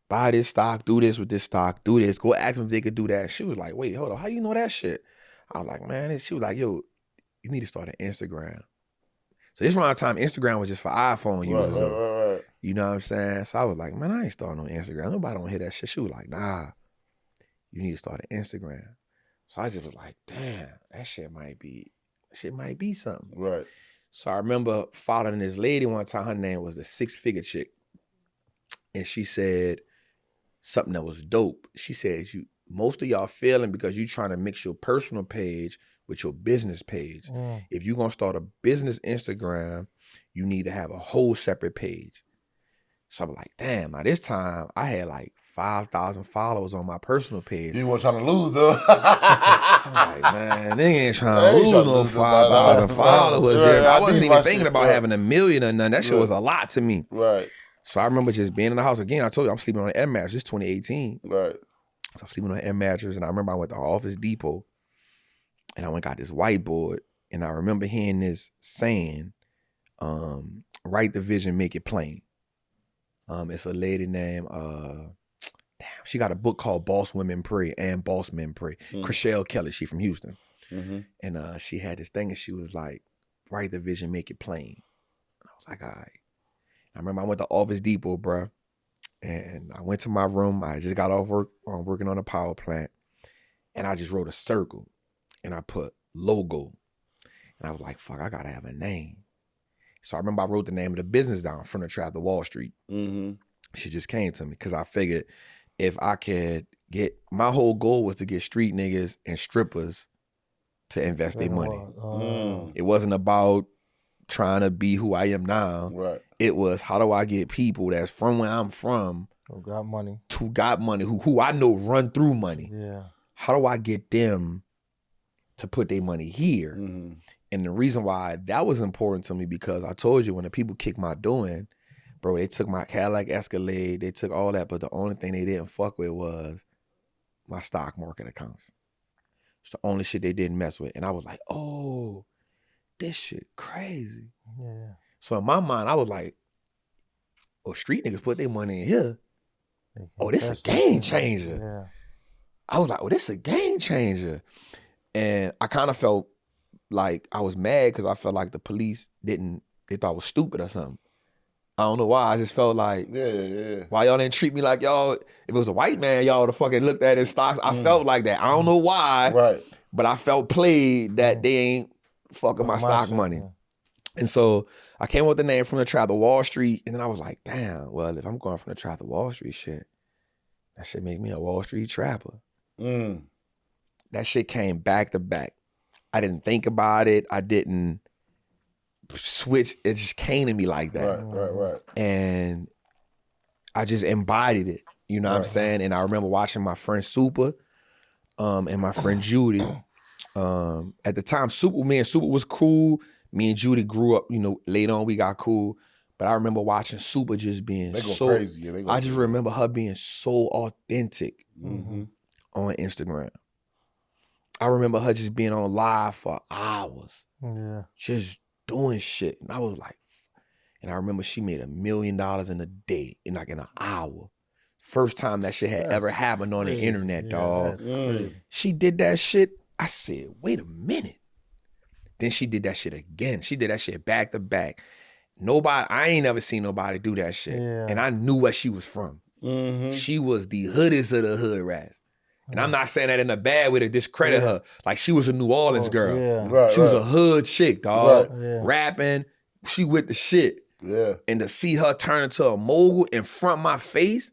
buy this stock, do this with this stock, do this. Go ask them if they could do that." She was like, "Wait, hold on, how you know that shit?" I was like, "Man," she was like, "Yo, you need to start an Instagram." So this around the time Instagram was just for iPhone users. Right. You know what I'm saying? So I was like, "Man, I ain't starting on Instagram. Nobody don't hear that shit." She was like, "Nah, you need to start an Instagram." So I just was like, "Damn, that shit might be something." Right. So I remember following this lady one time. Her name was the 6-figure chick. And she said something that was dope. She said, most of y'all failing because you trying to mix your personal page with your business page. If you're going to start a business Instagram, you need to have a whole separate page. So I'm like, damn, now this time I had like 5,000 followers on my personal page. You weren't trying to lose though. I'm like, man, they ain't trying to lose no 5,000 followers. Right. I wasn't even thinking about having $1 million or nothing. That shit was a lot to me. Right. So I remember just being in the house again. I told you I'm sleeping on an air mattress. It's 2018. Right. So I'm sleeping on an air mattress, and I remember I went to Office Depot, and I went and got this whiteboard, and I remember hearing this saying, "Write the vision, make it plain." It's a lady named, she got a book called Boss Women Pray and Boss Men Pray. Chriselle Kelly, she from Houston. And she had this thing, and she was like, "Write the vision, make it plain." I was like, all right. I remember I went to Office Depot, bro. And I went to my room. I just got off work, working on a power plant. And I just wrote a circle. And I put logo. And I was like, fuck, I got to have a name. So I remember I wrote the name of the business down, Furniture After Wall Street. She just came to me because I figured if I could my whole goal was to get street niggas and strippers to invest their money. It wasn't about trying to be who I am now. Right. It was, how do I get people that's from where I'm from who got money, who I know run through money. Yeah. How do I get them to put their money here. Mm-hmm. And the reason why that was important to me, because I told you when the people kicked my doing, bro, they took my Cadillac Escalade, they took all that, but the only thing they didn't fuck with was my stock market accounts. It's the only shit they didn't mess with. And I was like, oh, this shit crazy. Yeah. So in my mind, I was like, oh, street niggas put their money in here. Oh, this a game changer. Yeah. I was like, oh, this a game changer. And I kind of felt like I was mad because I felt like the police they thought I was stupid or something. I don't know why. I just felt like, why y'all didn't treat me like y'all, if it was a white man, y'all would have fucking looked at his stocks. I felt like that. I don't know why, Right. but I felt played that they ain't fucking my stock shit, money. yeah. And so I came up with the name From the Trap to Wall Street, and then I was like, damn, well, if I'm going from the trap to Wall Street shit, that shit make me a Wall Street trapper. Mm. That shit came back to back. I didn't think about it. I didn't switch. It just came to me like that. Right. And I just embodied it. You know what I'm saying? And I remember watching my friend Super and my friend Judy. At the time, me and Super was cool. Me and Judy grew up, later on we got cool. But I remember watching Super just being They go so crazy. Yeah, I just remember her being so authentic on Instagram. I remember her just being on live for hours. Yeah. Just doing shit. And I was like, and I remember she made $1 million in a day, in an hour. First time that shit had ever happened on the internet, dog. She did that shit. I said, wait a minute. Then she did that shit again. She did that shit back to back. I ain't never seen nobody do that shit. Yeah. And I knew where she was from. Mm-hmm. She was the hoodest of the hood rats. And I'm not saying that in a bad way to discredit her. Like, she was a New Orleans girl. Yeah. She was a hood chick, dog. Right. Yeah. Rapping. She with the shit. Yeah. And to see her turn into a mogul in front of my face,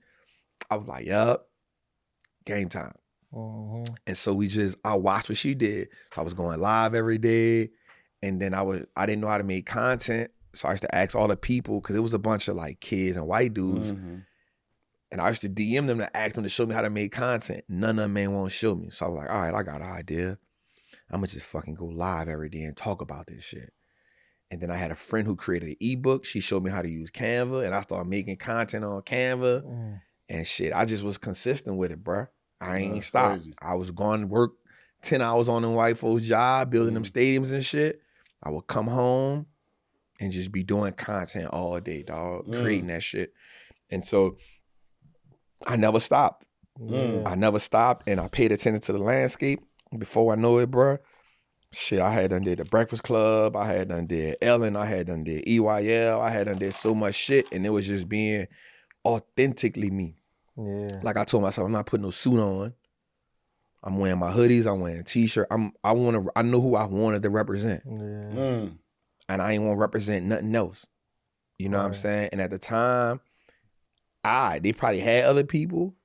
I was like, yup, game time. Mm-hmm. And so I watched what she did. So I was going live every day. And then I didn't know how to make content. So I used to ask all the people, because it was a bunch of like kids and white dudes. Mm-hmm. And I used to DM them to ask them to show me how to make content. None of them ain't want to show me. So I was like, all right, I got an idea. I'm going to just fucking go live every day and talk about this shit. And then I had a friend who created an ebook. She showed me how to use Canva. And I started making content on Canva. And shit, I just was consistent with it, bruh. I ain't stopped. Crazy. I was going to work 10 hours on them white folks' job, building them stadiums and shit. I would come home and just be doing content all day, dog, creating that shit. And so I never stopped. I never stopped, and I paid attention to the landscape. Before I know it, bruh, shit, I had done did the Breakfast Club, I had done did Ellen, I had done did EYL, I had done did so much shit, and it was just being authentically me. Yeah. Like I told myself, I'm not putting no suit on. I'm wearing my hoodies, I'm wearing a t-shirt. I know who I wanted to represent. Yeah. And I ain't want to represent nothing else. You know what I'm saying? And at the time, they probably had other people,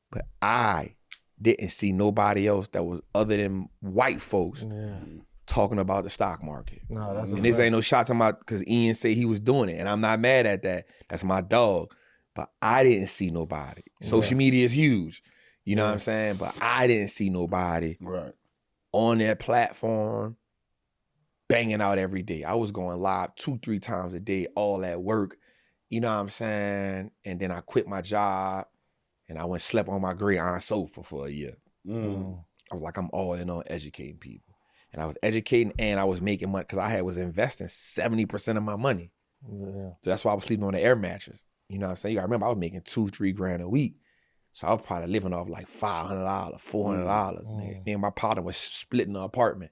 but I didn't see nobody else that was other than white folks talking about the stock market. No, that's and this ain't no shot to because Ian said he was doing it, and I'm not mad at that. That's my dog. But I didn't see nobody. Social media is huge. You know what I'm saying? But I didn't see nobody on that platform banging out every day. I was going live 2-3 times a day, all at work. You know what I'm saying? And then I quit my job and I went slept on my gray iron sofa for a year. I was like, I'm all in on educating people. And I was educating and I was making money because I was investing 70% of my money. Yeah. So that's why I was sleeping on the air mattress. You know what I'm saying? You gotta remember, I was making $2-3 grand a week. So I was probably living off like $500, $400. Me and my partner was splitting the apartment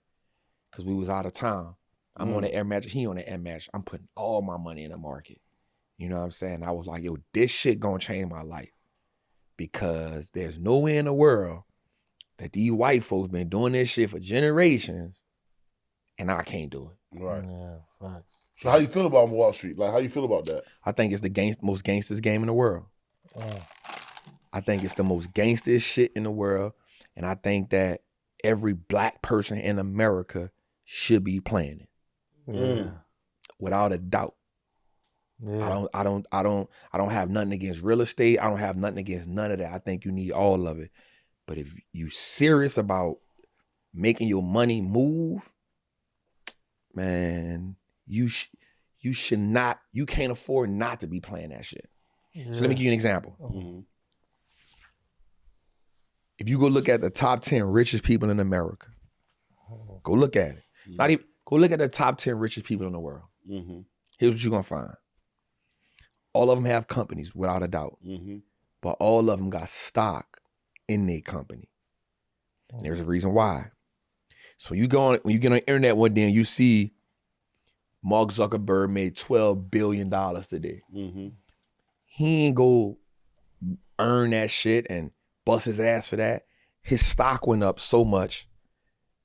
because we was out of town. I'm on the air mattress, he on the air mattress. I'm putting all my money in the market. You know what I'm saying? I was like, yo, this shit gonna change my life because there's nowhere in the world that these white folks been doing this shit for generations and I can't do it. Right. Yeah, facts. So how you feel about Wall Street? Like, how you feel about that? I think it's the most gangsters game in the world. I think it's the most gangster shit in the world. And I think that every black person in America should be playing it. Yeah. Without a doubt. Yeah. I don't have nothing against real estate. I don't have nothing against none of that. I think you need all of it. But if you serious about making your money move, man, you should not, you can't afford not to be playing that shit. Yeah. So let me give you an example. Mm-hmm. If you go look at the top 10 richest people in America, go look at it. Mm-hmm. Not even, go look at the top 10 richest people in the world. Mm-hmm. Here's what you're gonna find. All of them have companies, without a doubt. Mm-hmm. But all of them got stock in their company. And there's a reason why. So when you get on the internet one day and you see Mark Zuckerberg made $12 billion today. Mm-hmm. He ain't go earn that shit and bust his ass for that. His stock went up so much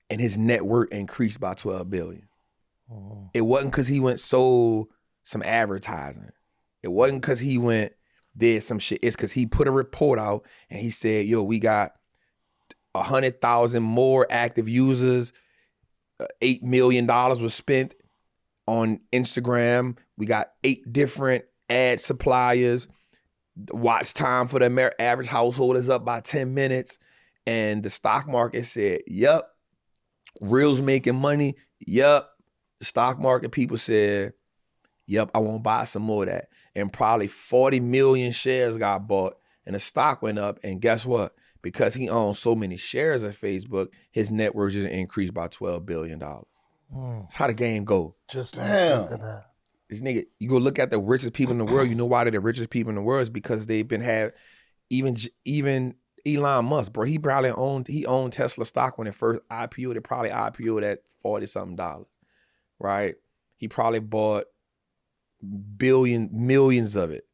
and his net worth increased by $12 billion. Mm-hmm. It wasn't because he went sold some advertising. It wasn't because he went did some shit. It's because he put a report out and he said, yo, we got 100,000 more active users. $8 million was spent on Instagram. We got 8 different ad suppliers. Watch time for the average household is up by 10 minutes. And the stock market said, yep. Reels making money. Yep. The stock market people said, yep, I won't buy some more of that. And probably 40 million shares got bought and the stock went up. And guess what? Because he owns so many shares of Facebook, his net worth just increased by $12 billion. That's how the game go. Just Damn. look at that. This nigga, you go look at the richest people in the world. You know why they're the richest people in the world? Is because they've been even Elon Musk, bro. He owned Tesla stock when it first IPO'd. It probably IPO'd at $40-something, right? He probably bought millions of it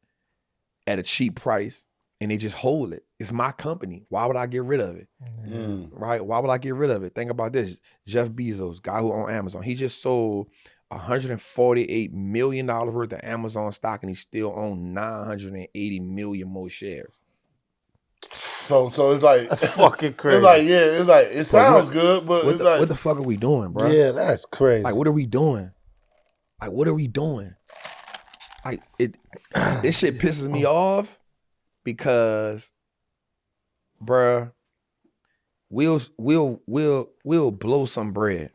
at a cheap price, and they just hold it. It's my company. Why would I get rid of it? Mm. Right? Why would I get rid of it? Think about this. Jeff Bezos, guy who owns Amazon, he just sold $148 million worth of Amazon stock, and he still owns 980 million more shares. So it's like That's fucking crazy. It's like, yeah, it's like it sounds good, but it's like what the fuck are we doing, bro? Yeah, that's crazy. Like, what are we doing? Like, what are we doing? Like, this shit pisses me off because, bruh, we'll blow some bread.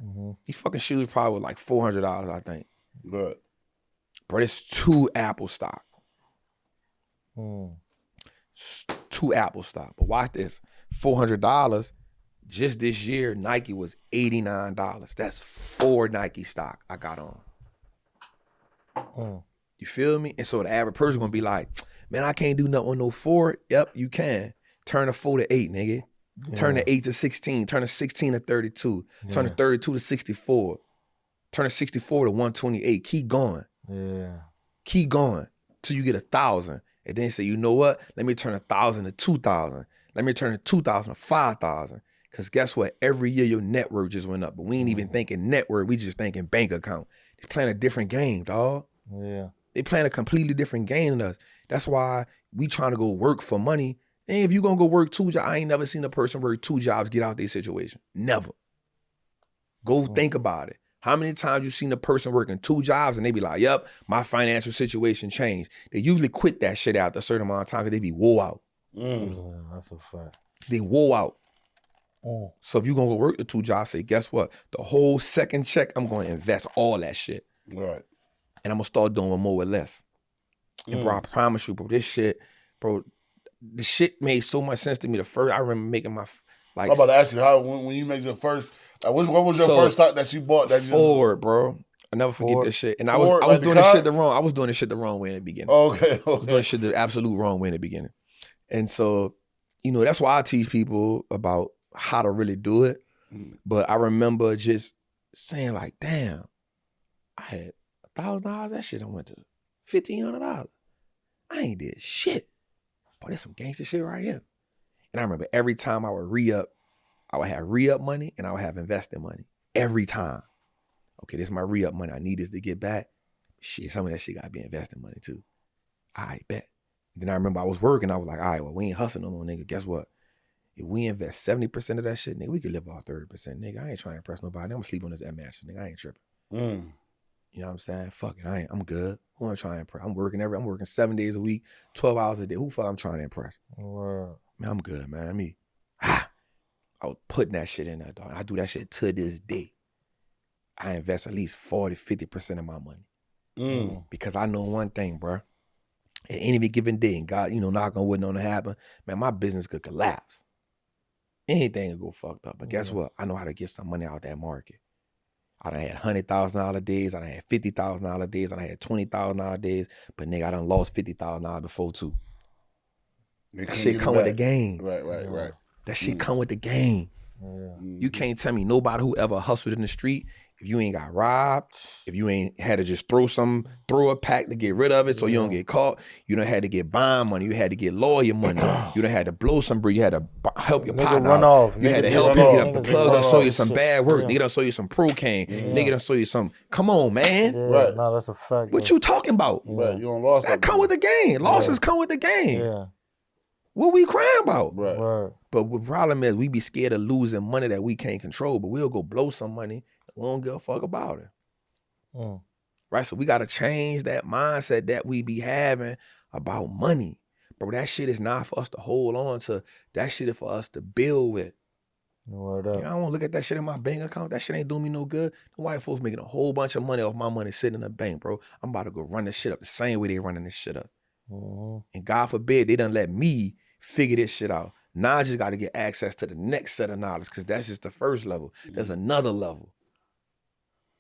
Mm-hmm. These fucking shoes probably were like $400, I think. But it's 2 Apple stock. Mm. 2 Apple stock. But watch this. $400. Just this year, Nike was $89. That's 4 Nike stock I got on. Mm. You feel me? And so the average person gonna be like, man, I can't do nothing on no 4. Yep, you can. Turn a 4 to 8, nigga. Yeah. Turn the 8 to 16. Turn the 16 to 32. Turn the 32 to 64. Turn the 64 to 128. Keep going. Yeah. Keep going till you get 1,000. And then say, you know what? Let me turn 1,000 to 2,000. Let me turn 2,000 to 5,000. Because guess what? Every year your net worth just went up. But we ain't even thinking net worth. We just thinking bank account. They're playing a different game, dog. Yeah. They playing a completely different game than us. That's why we trying to go work for money. And if you gonna go work 2 jobs, I ain't never seen a person work 2 jobs get out their situation. Never. Go think about it. How many times you seen a person working 2 jobs and they be like, yep, my financial situation changed. They usually quit that shit after a certain amount of time because they be wore out. Yeah, that's a fact. They wore out. Mm. So if you gonna go work the 2 jobs, say, guess what? The whole second check, I'm gonna invest all that shit. right. And I'm gonna start doing more with less. And bro, I promise you, bro, this shit, bro, the shit made so much sense to me. The first, I remember making my, like. I'm about to ask you, how when you make your first, like, what was your first stock that you bought? That you Ford, bro. I never forget Ford. this shit. And Ford, I was like doing the this car? shit the wrong. I was doing this shit the wrong way in the beginning. Okay. I was doing this shit the absolute wrong way in the beginning. And so, you know, that's why I teach people about how to really do it. But I remember just saying like, damn, I had $1,000. That shit I went to $1,500. I ain't did shit. Boy, there's some gangster shit right here. And I remember every time I would re-up, I would have re-up money and I would have investing money. Every time. Okay, this is my re-up money. I need this to get back. Shit, some of that shit gotta be investing money too. I bet. Then I remember I was working. I was like, all right, well, we ain't hustling no more, nigga. Guess what? If we invest 70% of that shit, nigga, we could live off 30%, nigga. I ain't trying to impress nobody. I'm gonna sleep on this air mattress, nigga. I ain't tripping. You know what I'm saying? Fuck it. I'm good. Who am I trying to impress? I'm working 7 days a week, 12 hours a day. Who fuck I'm trying to impress? Wow. Man, I'm good, man. I was putting that shit in there, dog. I do that shit to this day. I invest at least 40, 50% of my money. Because I know one thing, bro. At any given day, and God, knock on wood, don't happen, man, my business could collapse. Anything could go fucked up. But guess what? I know how to get some money out that market. I done had $100,000 days. I done had $50,000 days. I done had $20,000 days. But nigga, I done lost $50,000 before too. That shit come with the game. Right. That shit come with the game. You can't tell me nobody who ever hustled in the street, if you ain't got robbed, if you ain't had to just throw a pack to get rid of it so you don't get caught, you done had to get bond money, you had to get lawyer money, you done had to blow some bread, you had to help your partner run out. off. You had to help him get up the plug, done show you some bad work, nigga done show you some procaine, nigga done show you some, come on, man. Right. No, that's a fact. What you talking about? Right, you don't lost that come with the game. Losses come with the game. Yeah. What we crying about? Right. But the problem is we be scared of losing money that we can't control, but we'll go blow some money. We don't give a fuck about it. Right? So we got to change that mindset that we be having about money. Bro, that shit is not for us to hold on to. That shit is for us to build with. Word up. I don't want to look at that shit in my bank account. That shit ain't doing me no good. The white folks making a whole bunch of money off my money sitting in the bank, bro. I'm about to go run this shit up the same way they running this shit up. And God forbid they done let me figure this shit out. Now I just got to get access to the next set of knowledge because that's just the first level. There's another level.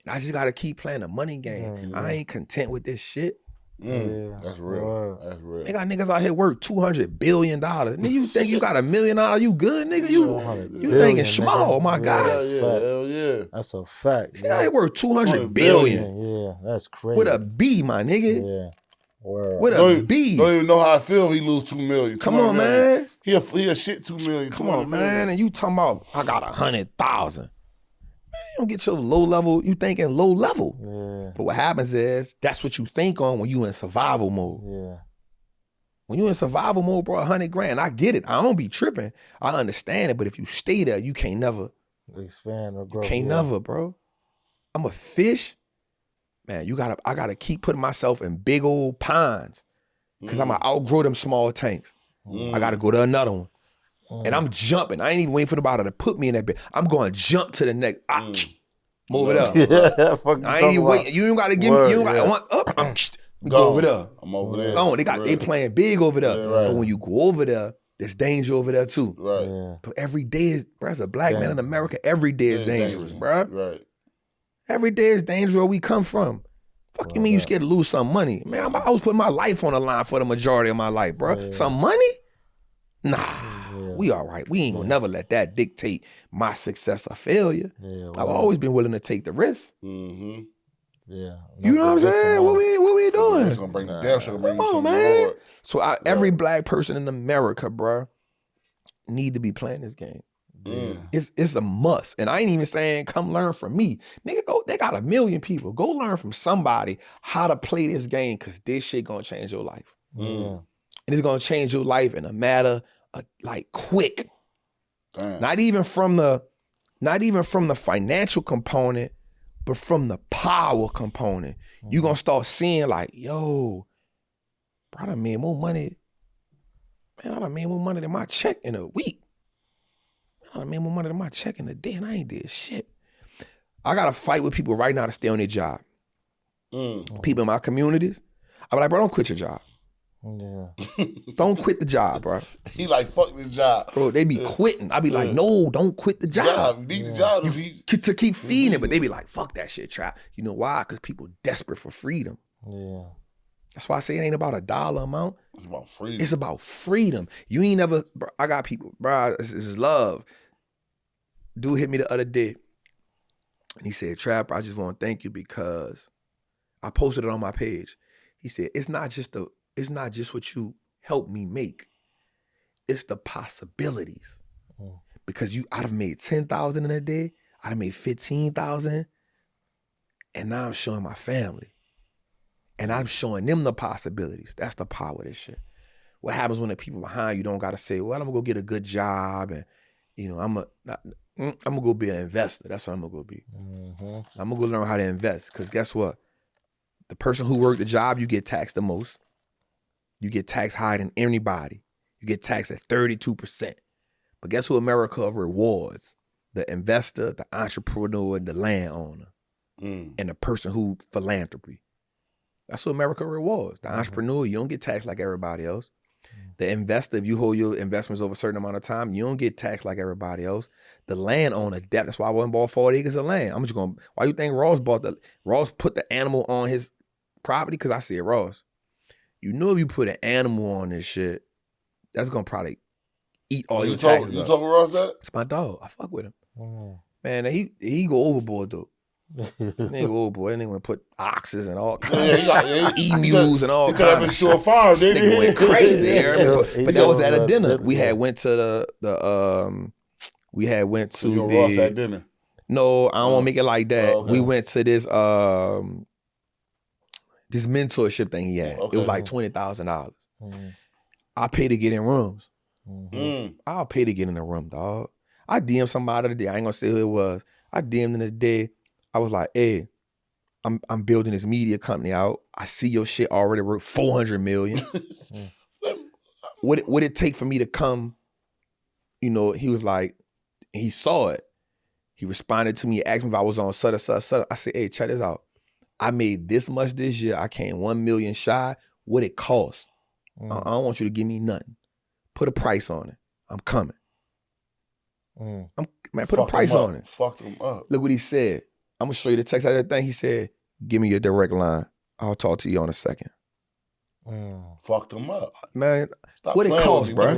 And I just got to keep playing the money game. I ain't content with this shit. That's real. That's real. They got niggas out here worth $200 billion. Nigga, you think you got $1 million? You good, nigga? You thinking small, my God. Hell yeah. That's a fact. Nigga out here worth $200 billion. Yeah, that's crazy. With a B, my nigga. Yeah. Word. With a B. Don't even know how I feel if he lose $2 million. Come on, man. He a shit $2 million. Come on, man. And you talking about, I got 100,000. You don't get your low level, you thinking low level. Yeah. But what happens is, that's what you think on when you in survival mode. Yeah. When you in survival mode, bro, 100 grand, I get it. I don't be tripping. I understand it, but if you stay there, you can't never expand or grow. Can't never, bro. I'm a fish. Man, I gotta keep putting myself in big old ponds because I'm gonna outgrow them small tanks. I gotta go to another one. And I'm jumping. I ain't even waiting for the bottle to put me in that bit. I'm going to jump to the next. Move it up. I ain't even waiting. You ain't got to give me. You ain't got to want up. Go over there. I'm over there. Oh, they playing big over there. Yeah, right. But when you go over there, there's danger over there too. Right. Yeah. But every day is, bro, as a black man in America, every day is dangerous, bro. Right. Every day is dangerous where we come from. Fuck you mean you scared to lose some money? Man, I was putting my life on the line for the majority of my life, bro. Some money? Nah, we all right. We ain't gonna never let that dictate my success or failure. I've always been willing to take the risk. Mm-hmm. Yeah. You know what I'm saying? What we doing? It's gonna bring the death. Come on, man. So every black person in America, bro, need to be playing this game. It's a must. And I ain't even saying come learn from me. Nigga, they got 1 million people. Go learn from somebody how to play this game because this shit gonna change your life. And it's gonna change your life in a matter of like quick. Damn. Not even from the financial component, but from the power component. You're gonna start seeing like, yo, bro, I done made more money. Man, I done made more money than my check in a week. I done made more money than my check in a day and I ain't did shit. I gotta fight with people right now to stay on their job. People in my communities, I be like, bro, don't quit your job. Yeah. Don't quit the job, bro. He like, fuck this job. Bro, they be quitting. I be like, no, don't quit the job. You need the job to keep feeding it, but they be like, fuck that shit, trap. You know why? Because people desperate for freedom. Yeah. That's why I say it ain't about a dollar amount. It's about freedom. It's about freedom. You ain't never, bro, I got people, bro, this is love. Dude hit me the other day and he said, Trap, I just want to thank you because I posted it on my page. He said, it's not just what you helped me make. It's the possibilities. Because I'd have made 10,000 in a day. I'd have made 15,000. And now I'm showing my family. And I'm showing them the possibilities. That's the power of this shit. What happens when the people behind you don't got to say, well, I'm going to go get a good job and, you know, I'm going to go be an investor. That's what I'm going to go be. I'm going to go learn how to invest. Because guess what? The person who worked the job, you get taxed the most. You get taxed higher than anybody. You get taxed at 32%. But guess who America rewards? The investor, the entrepreneur, the landowner, and the person who philanthropy. That's what America rewards. The entrepreneur, you don't get taxed like everybody else. The investor, if you hold your investments over a certain amount of time, you don't get taxed like everybody else. The landowner, that's why I went and bought 40 acres of land. I'm just going, why you think Ross put the animal on his property? Because I said, Ross, you know if you put an animal on this shit, that's going to probably eat all your taxes. You told Ross that? It's my dog. I fuck with him. Man, he go overboard though. He go overboard. And they went put oxes and all kinds of emus and all kinds of shit. Farm, didn't he? Nigga went crazy. But that was at a dinner. We had went to Ross at dinner. No, I don't want to make it like that. Okay. We went to this this mentorship thing he had. Okay. It was like $20,000. I pay to get in rooms. I'll pay to get in the room, dog. I DM'd somebody today. I ain't gonna say who it was. I DM'd in the day. I was like, hey, I'm building this media company out. I see your shit already worth $400 million. What it take for me to come? You know, he was like, he saw it. He responded to me, asked me if I was on such. I said, hey, check this out. I made this much this year. I came 1 million shy. What it cost? I don't want you to give me nothing. Put a price on it. I'm coming. Put a price on it. Fucked him up. Look what he said. I'm gonna show you the text out of that thing. He said, give me your direct line. I'll talk to you in a second. Fucked him up. Man, Stop what it cost, bro?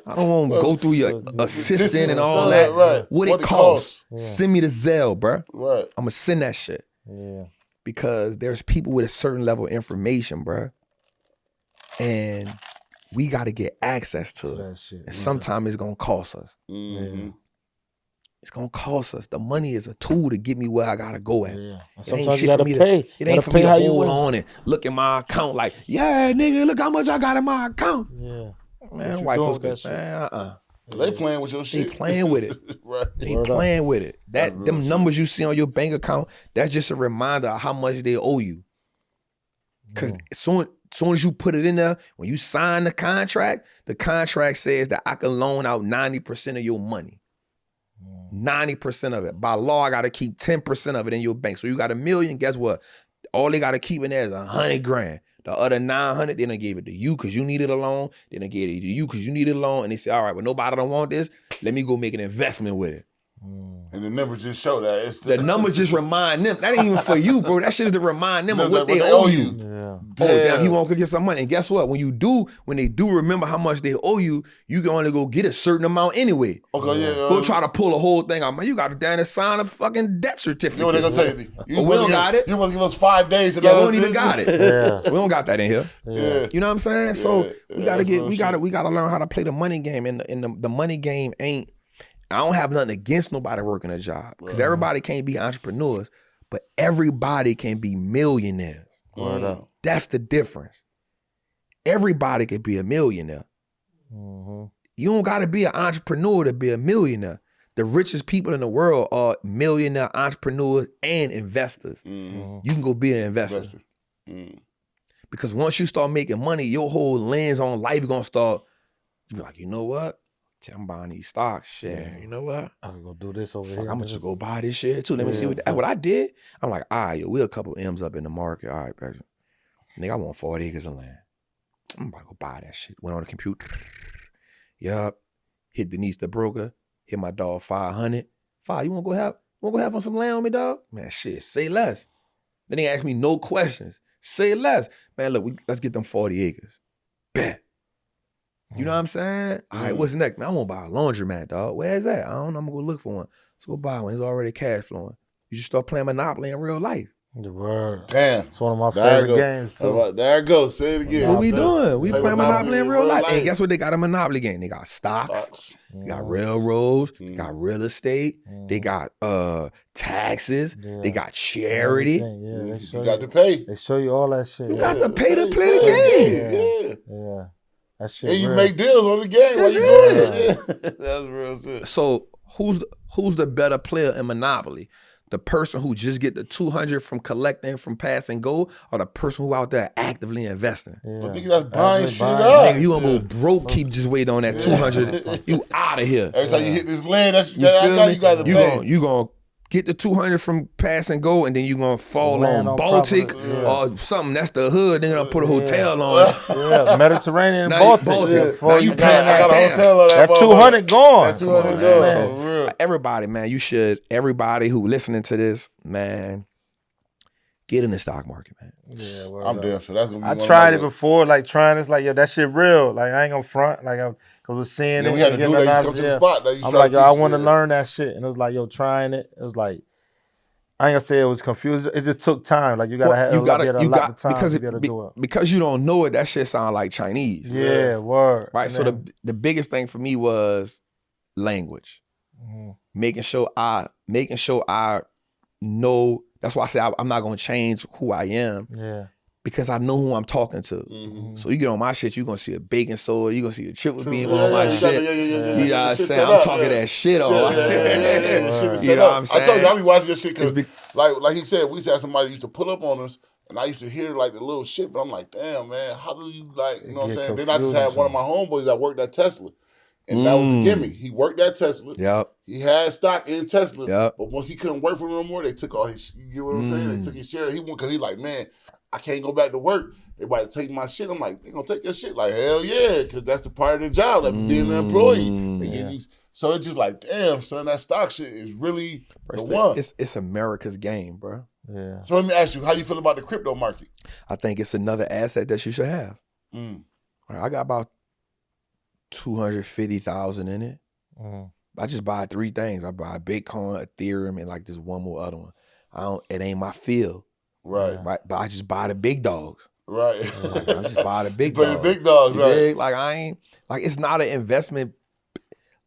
I don't want to go through your assistant and all that. Right. What it cost? Yeah. Send me the Zelle, bro. Right. I'm gonna send that shit. Yeah. Because there's people with a certain level of information, bro. And we got to get access to it. That shit. And sometimes it's going to cost us. It's going to cost us. The money is a tool to get me where I got to go at. Yeah. It Sometimes ain't you got to pay. It ain't for me to hold on and look at my account like, yeah, nigga, look how much I got in my account. Yeah. Man, white folks good. Man, They playing with your shit. They playing with it. Right. They playing with it. Them numbers you see on your bank account, that's just a reminder of how much they owe you. Because soon as you put it in there, when you sign the contract says that I can loan out 90% of your money. 90% of it. By law, I got to keep 10% of it in your bank. So you got $1 million, guess what? All they got to keep in there is $100,000. The other 900, they done gave it to you because you needed a loan. They done gave it to you because you needed a loan. And they said, all right, well, nobody don't want this. Let me go make an investment with it. And the numbers just show that. It's the numbers just remind them. That ain't even for you, bro. That shit is to remind them of what they owe you. Yeah. Oh, damn, he won't go get some money. And guess what? When they do remember how much they owe you, you can only go get a certain amount anyway. Okay, yeah. Go try to pull a whole thing out. Man, you got to down and sign a fucking debt certificate. You know what they gonna say? We don't got it. You must give us 5 days. Yeah, we don't even got it. Yeah. We don't got that in here. Yeah. You know what I'm saying? So we gotta learn how to play the money game. And the money game ain't. I don't have nothing against nobody working a job because everybody can't be entrepreneurs, but everybody can be millionaires. That's the difference. Everybody can be a millionaire. You don't got to be an entrepreneur to be a millionaire. The richest people in the world are millionaire entrepreneurs and investors. You can go be an investor. Because once you start making money, your whole lens on life is going to start, you be like, you know what? I'm buying these stocks. Shit, you know what? I'm gonna go do this over here. I'm gonna just go buy this shit too. Let me see what I did. I'm like, all right, we a couple M's up in the market. All right, person. Nigga, I want 40 acres of land. I'm about to go buy that shit. Went on the computer. Yup. Hit Denise the broker. Hit my dog 500. You wanna go have on some land on me, dog? Man, shit, say less. Then they ask me no questions. Say less. Man, look, let's get them 40 acres. Bet. You know what I'm saying? All right, what's next? Man, I want to buy a laundromat, dog. Where's that? I don't know. I'm going to go look for one. Let's go buy one. It's already cash flowing. You just start playing Monopoly in real life. The word. Damn. It's one of my favorite games, too. There it goes. Say it again. What we doing? We playing Monopoly in real life. life. And guess what? They got a Monopoly game. They got stocks. They got railroads. They got real estate. They got taxes. They got charity. Yeah, you got to pay. They show you all that shit. You got to pay to play the game. Yeah. That shit and you real. make deals on the game while you doing it. That's real shit. So who's the better player in Monopoly? The person who just get the 200 from collecting from pass and go, or the person who out there actively investing? Yeah. But nigga, that's buying shit buying. up. Nigga, you gonna go broke, keep just waiting on that 200. You out of here. Every time you hit this land, that's You feel me? you got to pay. You gonna get the 200 from pass and go, and then you gonna fall Land on on Baltic property, or something. That's the hood. Then gonna put a hotel on it. Yeah, Mediterranean and Now Baltic. Baltic. Before Now you you paying I got a Damn. hotel on that motherfucker. 200 gone. That 200 Man, gone. so For real. everybody, man, you should. Everybody who listening to this, man, get in the stock market, man. Yeah, word I'm up. damn sure that's gonna be I one of tried my- it before, like trying this, like, yo, that shit real. Like, I ain't gonna front. Like, cause we're seeing Yeah, it. we had to and do getting that. You the come to the knowledge, spot. That you I'm try like, to yo, I teach want to you. learn that shit. And it was like, yo, trying it. It was like, I ain't gonna say it was confusing. It just took time. Like, you gotta have, be able to allot the time because to be able to do it. because you don't know it. That shit sound like Chinese, Yeah, word. right? And So then- the biggest thing for me was language, making sure I know. That's why I say I'm not gonna change who I am yeah. because I know who I'm talking to. Mhm. So you get on my shit, you gonna see a bacon soda, you gonna see a triple beam Yeah, on my you got shit. the- yeah. You know what I'm Shit saying? set I'm up, talking yeah. that shit on my shit. Shit is You set know up. what I'm I told saying? you, I be watching this shit because, It's like he said, we used to have somebody used to pull up on us, and I used to hear like the little shit, but I'm like, damn, man, how do you like, you know what I'm Get saying? Then I just had confusing. one of my homeboys that worked at Tesla, and that was the gimmick. He worked at Tesla. Yep. He had stock in Tesla, Yep. but once he couldn't work for them no more, they took all his. You get what I'm saying? They took his share. He went because he like, man, I can't go back to work. They about to take my shit. I'm like, they gonna take your shit? Like, hell yeah, because that's the part of the job, like being an employee. They give you, so it's just like, damn, son, that stock shit is really the one. It's America's game, bro. Yeah. So let me ask you, how you feel about the crypto market? I think it's another asset that you should have. Mm. All right, I got about 250,000 in it. I just buy 3 things. I buy Bitcoin, Ethereum, and like this one more other one. It ain't my field, Right, right? But I just buy the big dogs. right. Like, I just buy the big Play the dogs. big dogs, You right? dig? Like I ain't like it's not an investment.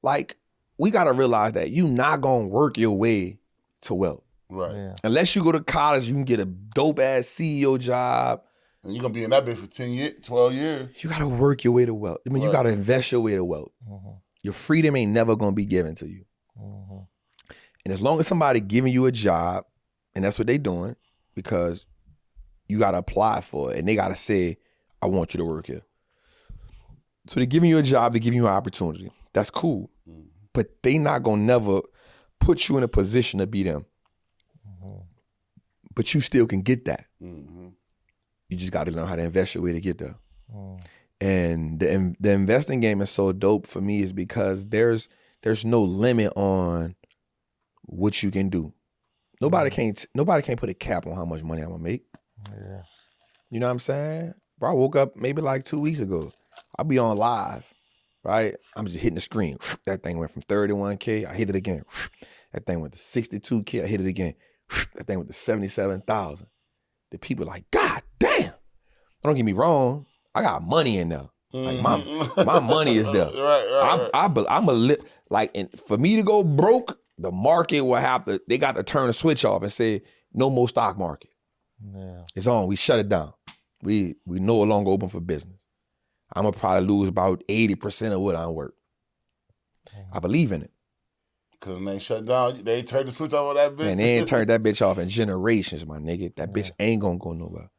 Like we gotta realize that you not gonna work your way to wealth. Right. Yeah. Unless you go to college, you can get a dope ass CEO job. And you're gonna be in that bitch for 10 years, 12 years. You gotta work your way to wealth. I mean, you Right. gotta invest your way to wealth. Your freedom ain't never gonna be given to you. And as long as somebody giving you a job, and that's what they doing, because you gotta apply for it, and they gotta say, "I want you to work here." So they're giving you a job, they're giving you an opportunity. That's cool, but they not gonna never put you in a position to be them. But you still can get that. Mm-hmm. You just got to learn how to invest your way to get there. And the investing game is so dope for me is because there's no limit on what you can do. Nobody can't put a cap on how much money I'm gonna make. Yeah. You know what I'm saying? Bro, I woke up maybe like 2 weeks ago. I'll be on live, right? I'm just hitting the screen. That thing went from 31K, I hit it again. That thing went to 62K, I hit it again. That thing went to 77,000. The people like, God damn. Don't get me wrong, I got money in there. Like my money is there. Right. I'm a like, and for me to go broke, the market will have to. They got to turn a switch off and say no more stock market. Yeah. It's on. We shut it down. We no longer open for business. I'm gonna probably lose about 80% of what I'm worth. I believe in it. Cause when they shut down, they ain't turned the switch off on that bitch. And they ain't turned that bitch off in generations, my nigga. That bitch ain't gonna go nowhere.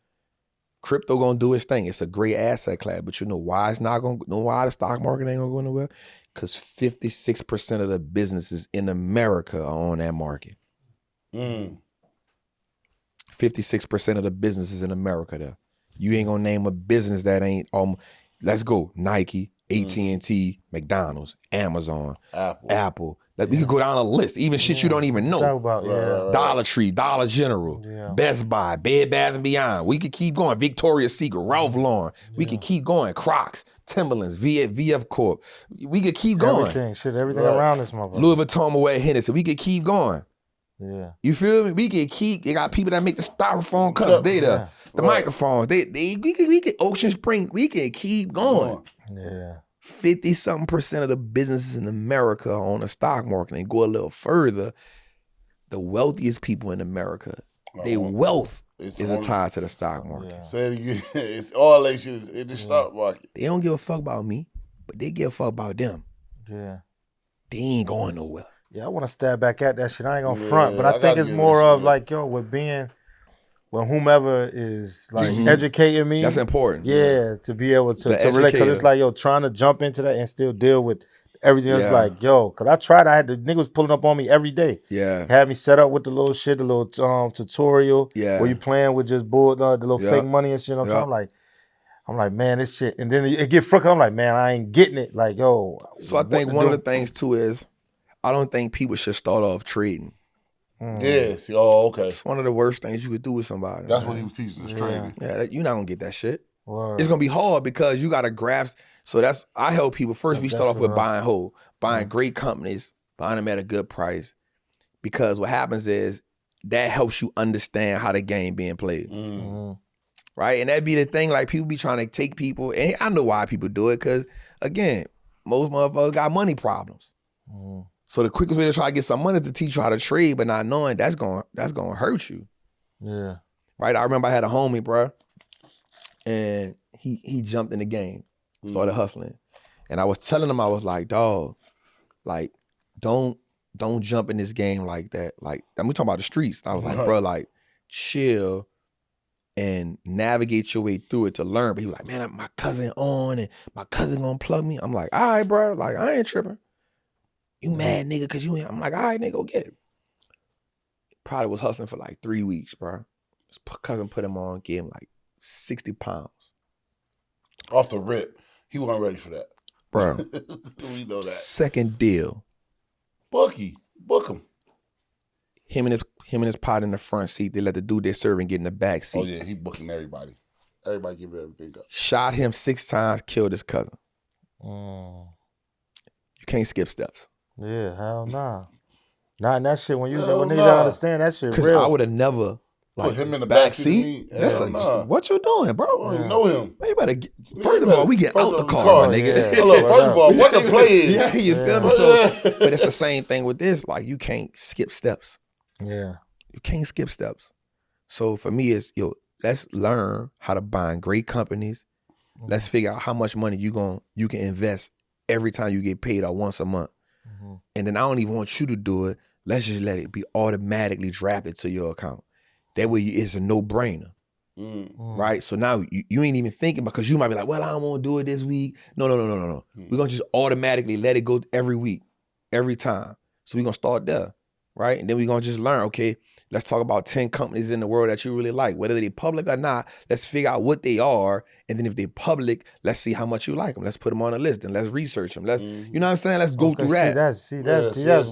Crypto gonna do its thing. It's a great asset class, but you know why it's not gonna know why the stock market ain't gonna go nowhere? Because 56% of the businesses in America are on that market. 56% of the businesses in America there. You ain't gonna name a business that ain't let's go. Nike, AT&T, McDonald's, Amazon, Apple. Like we could go down a list. Even shit you don't even know. Talk about, Dollar Tree, Dollar General, Best Buy, Bed Bath & Beyond. We could keep going. Victoria's Secret, Ralph Lauren. We could keep going. Crocs, Timberlands, VF Corp. We could keep going. Everything around this motherfucker. Louis Vuitton, Moet Hennessy. We could keep going. Yeah. You feel me? We can keep. They got people that make the styrofoam cups. They the microphones. We can Ocean Spring. We can keep going. Yeah. 50-something% of the businesses in America are on the stock market. And go a little further, the wealthiest people in America, their wealth is tied to the stock market. Yeah. Say it again. It's all they shit in the stock market. They don't give a fuck about me, but they give a fuck about them. Yeah. They ain't going nowhere. Yeah, I want to stab back at that shit. I ain't gonna front, but I think gotta it's give more that of shit. like, yo, with being, when whomever is like educating me. That's important. Yeah, to be able to relate, because educator. it's like, yo, trying to jump into that and still deal with everything else. Yeah. Like, yo, because I tried, I had the niggas pulling up on me every day. Yeah. Had me set up with the little shit, the little tutorial. Yeah. Where you playing with just the little Yep. fake money and shit. You know what I'm Yep. saying? I'm like, man, this shit. And then it get frustrated. I'm like, man, I ain't getting it. Like, yo. So I think one of the things too is, I don't think people should start off trading. Yeah, see, okay. It's one of the worst things you could do with somebody. That's what he was teaching us, trading. Yeah, you're not gonna get that shit. Word. It's gonna be hard because you gotta grasp. So I help people first. We start off with buying great companies, buying them at a good price, because what happens is that helps you understand how the game being played. Right, and that'd be the thing. Like, people be trying to take people, and I know why people do it, because again, most motherfuckers got money problems. So the quickest way to try to get some money is to teach you how to trade, but not knowing that's gonna hurt you. Yeah. Right. I remember I had a homie, bro, and he jumped in the game, started hustling, and I was telling him, I was like, dog, like, don't jump in this game like that. Like, I'm talking about the streets. And I was like, bro, like, chill and navigate your way through it to learn. But he was like, man, my cousin on, and my cousin gonna plug me. I'm like, all right, bro, like, I ain't tripping. You mad, nigga, because you ain't. I'm like, all right, nigga, go get it. Probably was hustling for like 3 weeks, bro. His cousin put him on, gave him like 60 pounds. Off the rip. He wasn't ready for that. Bro. We know that. Second deal. Book him. Him and his pot in the front seat. They let the dude they serving get in the back seat. Oh, yeah, he booking everybody. Everybody giving everything up. Shot him 6 times, killed his cousin. You can't skip steps. Yeah, hell nah. Not in that shit. When Hell niggas nah. don't understand that shit Because real. I would have never, like, Put him in the back backseat seat. of me? That's Hell nah. what you doing, bro? I don't even know him. Man, you better get, first of all, we get out the car, my nigga. Yeah. Look, first of all, what the play is. Yeah, you feel me? So, but it's the same thing with this. Like, you can't skip steps. Yeah. You can't skip steps. So for me, it's, let's learn how to buy great companies. Let's figure out how much money you can invest every time you get paid or once a month. And then I don't even want you to do it. Let's just let it be automatically drafted to your account. That way it's a no-brainer. Right? So now you ain't even thinking, because you might be like, well, I don't want to do it this week. No. We're going to just automatically let it go every week, every time. So we're going to start there. Right? And then we're going to just learn, okay, let's talk about 10 companies in the world that you really like. Whether they're public or not, let's figure out what they are. And then if they're public, let's see how much you like them. Let's put them on a list and let's research them. Let's, you know what I'm saying? Let's go through that. That's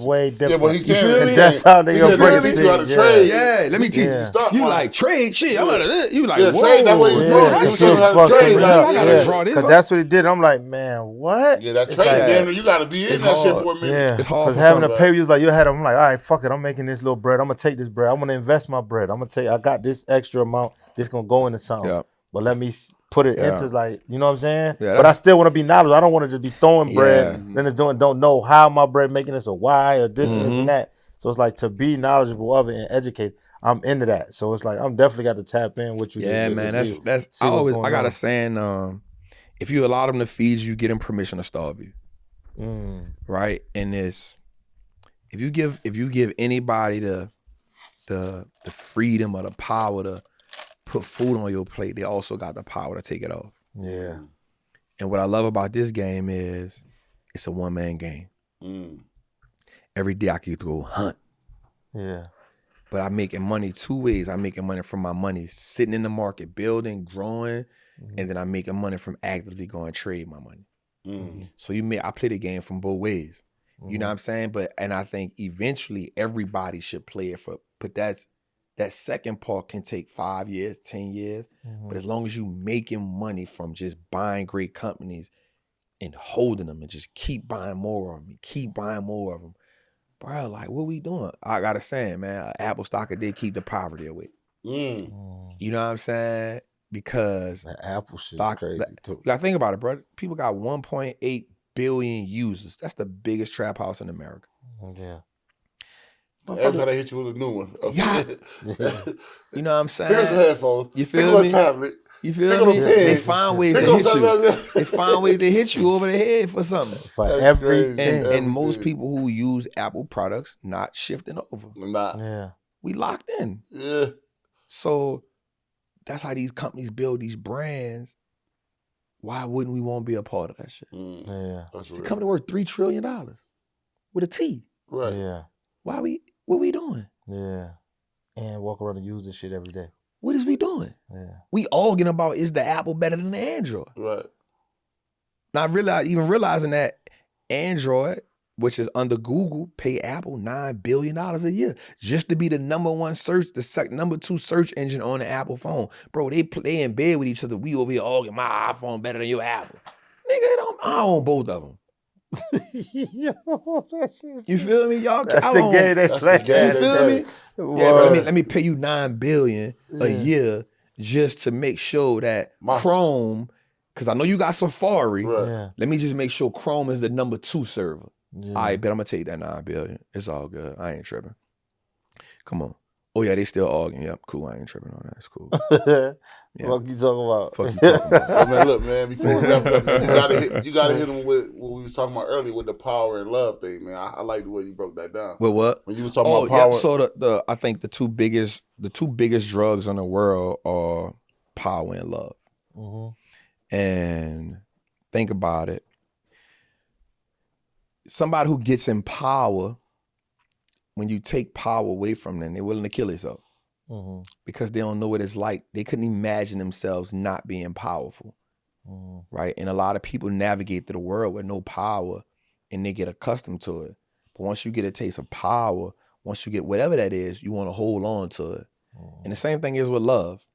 way different. Yeah, but he's saying, that's how they gonna teach you how to trade. Yeah, let me teach you. You like trade shit. I'm out of this. You like, whoa. Trade, that way you draw. That You shit show how to fucking trade. me Like, up. I gotta draw this. Because that's what he did. I'm like, man, what? Yeah, that It's trade like, game, you gotta be in that shit for a minute. Yeah, It's hard because for having a somebody. pay, you was like, you had. I'm like, all right, fuck it. I'm making this little bread. I'm gonna take this bread. I'm gonna invest my bread. I'm gonna take. I got this extra amount. This gonna go into something. Yeah. But let me put it into, like, you know what I'm saying? Yeah, but I still want to be knowledgeable. I don't want to just be throwing bread. Yeah. Then it's don't know how my bread making this or why or this and this and that. So it's like, to be knowledgeable of it and educate. I'm into that. So it's like, I'm definitely got to tap in with you. Yeah, man. That's I got a saying, if you allow them to feed you, get them permission to starve you. Right? And it's, if you give anybody the freedom or the power to put food on your plate, they also got the power to take it off. Yeah. And what I love about this game is it's a one-man game. Every day I can go hunt. Yeah. But I'm making money 2 ways. I'm making money from my money sitting in the market, building, growing, and then I'm making money from actively going to trade my money. So I play the game from both ways. You know what I'm saying? And I think eventually everybody should play it but that second part can take 5 years, 10 years. But as long as you making money from just buying great companies and holding them and just keep buying more of them, bro, like, what we doing? I got a saying, man, apple stock a day keep the poverty away. You know what I'm saying? Because that Apple shit's crazy too. You gotta think about it, bro. People got 1.8 billion users. That's the biggest trap house in America. Yeah. Every time they hit you with a new one. Yeah. You know what I'm saying? Here's the headphones. You feel me? Tablet. You feel me? They find ways to hit you. They find ways to hit you over the head for something. For everything. And most people who use Apple products not shifting over. Yeah. We locked in. Yeah. So that's how these companies build these brands. Why wouldn't we want to be a part of that shit? Yeah. It's a company worth $3 trillion with a T. Right. Yeah. What we doing? Yeah. And walk around and use this shit every day. What is we doing? Yeah. We arguing about, is the Apple better than the Android? Right. Not realizing that Android, which is under Google, pay Apple $9 billion a year just to be the number 1 search, number 2 search engine on the Apple phone. Bro, they in bed with each other. We over here arguing, my iPhone better than your Apple. Nigga, I own both of them. You feel me? Y'all That's the game they play. You feel me? Yeah, but let me pay you $9 billion a year just to make sure that Chrome, because I know you got Safari. Right. Yeah. Let me just make sure Chrome is the number 2 server. Yeah. All right, bet I'm gonna take that $9 billion. It's all good. I ain't tripping. Come on. Oh yeah, they still arguing. Yep, cool. I ain't tripping on that. It's cool. Yeah. Fuck you talking about? Fuck you talking about? So man, look, man. Before we wrap it up, man, you gotta hit them with what we was talking about earlier with the power and love thing, man. I like the way you broke that down. With what? When you were talking about power. Yeah. So I think the two biggest drugs in the world are power and love. Mm-hmm. And think about it. Somebody who gets in power, when you take power away from them, they're willing to kill themselves because they don't know what it's like. They couldn't imagine themselves not being powerful, right? And a lot of people navigate through the world with no power and they get accustomed to it. But once you get a taste of power, once you get whatever that is, you want to hold on to it. And the same thing is with love,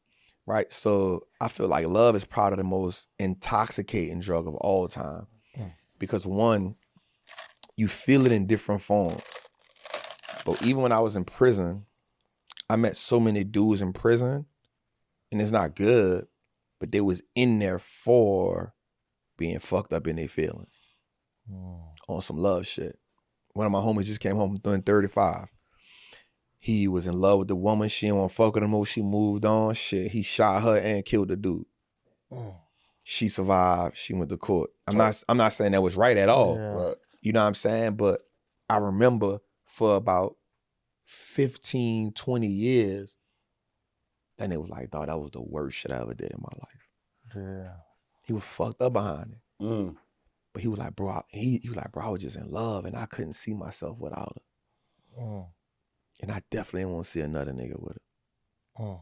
right? So I feel like love is probably the most intoxicating drug of all time because one, you feel it in different forms. But even when I was in prison, I met so many dudes in prison, and it's not good, but they was in there for being fucked up in their feelings on some love shit. One of my homies just came home doing 35. He was in love with the woman. She didn't want to fuck with him more. She moved on. Shit, he shot her and killed the dude. She survived. She went to court. I'm not saying that was right at all. Yeah. Right. You know what I'm saying? But I remember for about 15, 20 years, that nigga was like, dog, that was the worst shit I ever did in my life. Yeah. He was fucked up behind it. But he was like, bro, he was like, bro, I was just in love and I couldn't see myself without her. And I definitely didn't want to see another nigga with her.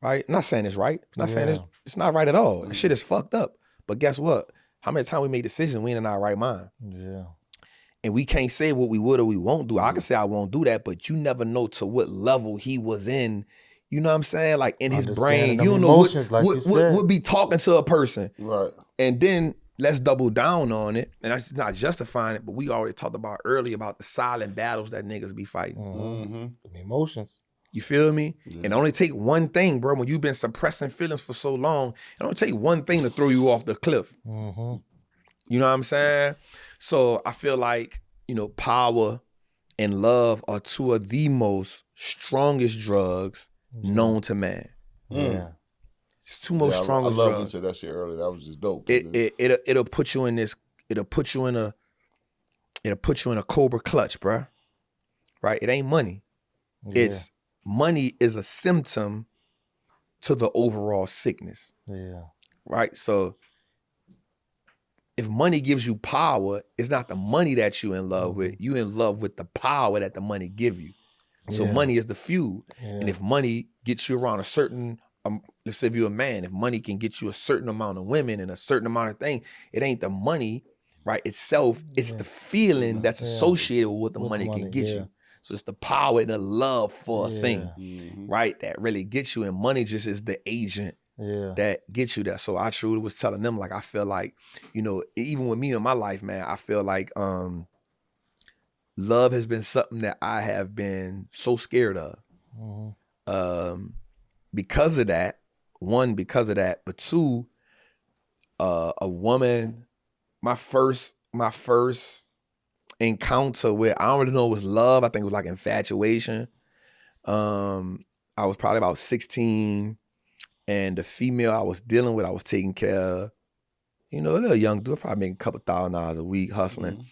Right? I'm not saying it's right. I'm not saying it's not right at all. That shit is fucked up. But guess what? How many times we make decisions we ain't in our right mind? Yeah. And we can't say what we would or we won't do. I can say I won't do that, but you never know to what level he was in. You know what I'm saying? Like in his brain, you don't know what would be talking to a person. Right. And then let's double down on it. And that's not justifying it, but we already talked about earlier about the silent battles that niggas be fighting. Emotions. You feel me? Yeah. And it only take one thing, bro. When you've been suppressing feelings for so long, it only take one thing to throw you off the cliff. You know what I'm saying? So I feel like, you know, power and love are two of the most strongest drugs known to man. Yeah. It's two most strongest drugs. I love you said that shit earlier. That was just dope. It'll put you in this, it'll put you in a cobra clutch, bro. Right? It ain't money. Yeah. It's money is a symptom to the overall sickness. Yeah. Right? So if money gives you power, it's not the money that you in love with. You in love with the power that the money give you. So money is the fuel. And if money gets you around a certain, let's say if you're a man, if money can get you a certain amount of women and a certain amount of things, it ain't the money, right, itself. It's the feeling that's associated with what the money can get you. So it's the power and the love for a thing, right, that really gets you. And money just is the agent that gets you there. So I truly was telling them, like, I feel like, you know, even with me in my life, man, I feel like love has been something that I have been so scared of. Because of that, one, because of that, but two, a woman, my first encounter with, I don't really know it was love. I think it was like infatuation. I was probably about 16, And the female I was dealing with, I was taking care of, you know, a little young dude, probably making a couple $1,000 a week hustling.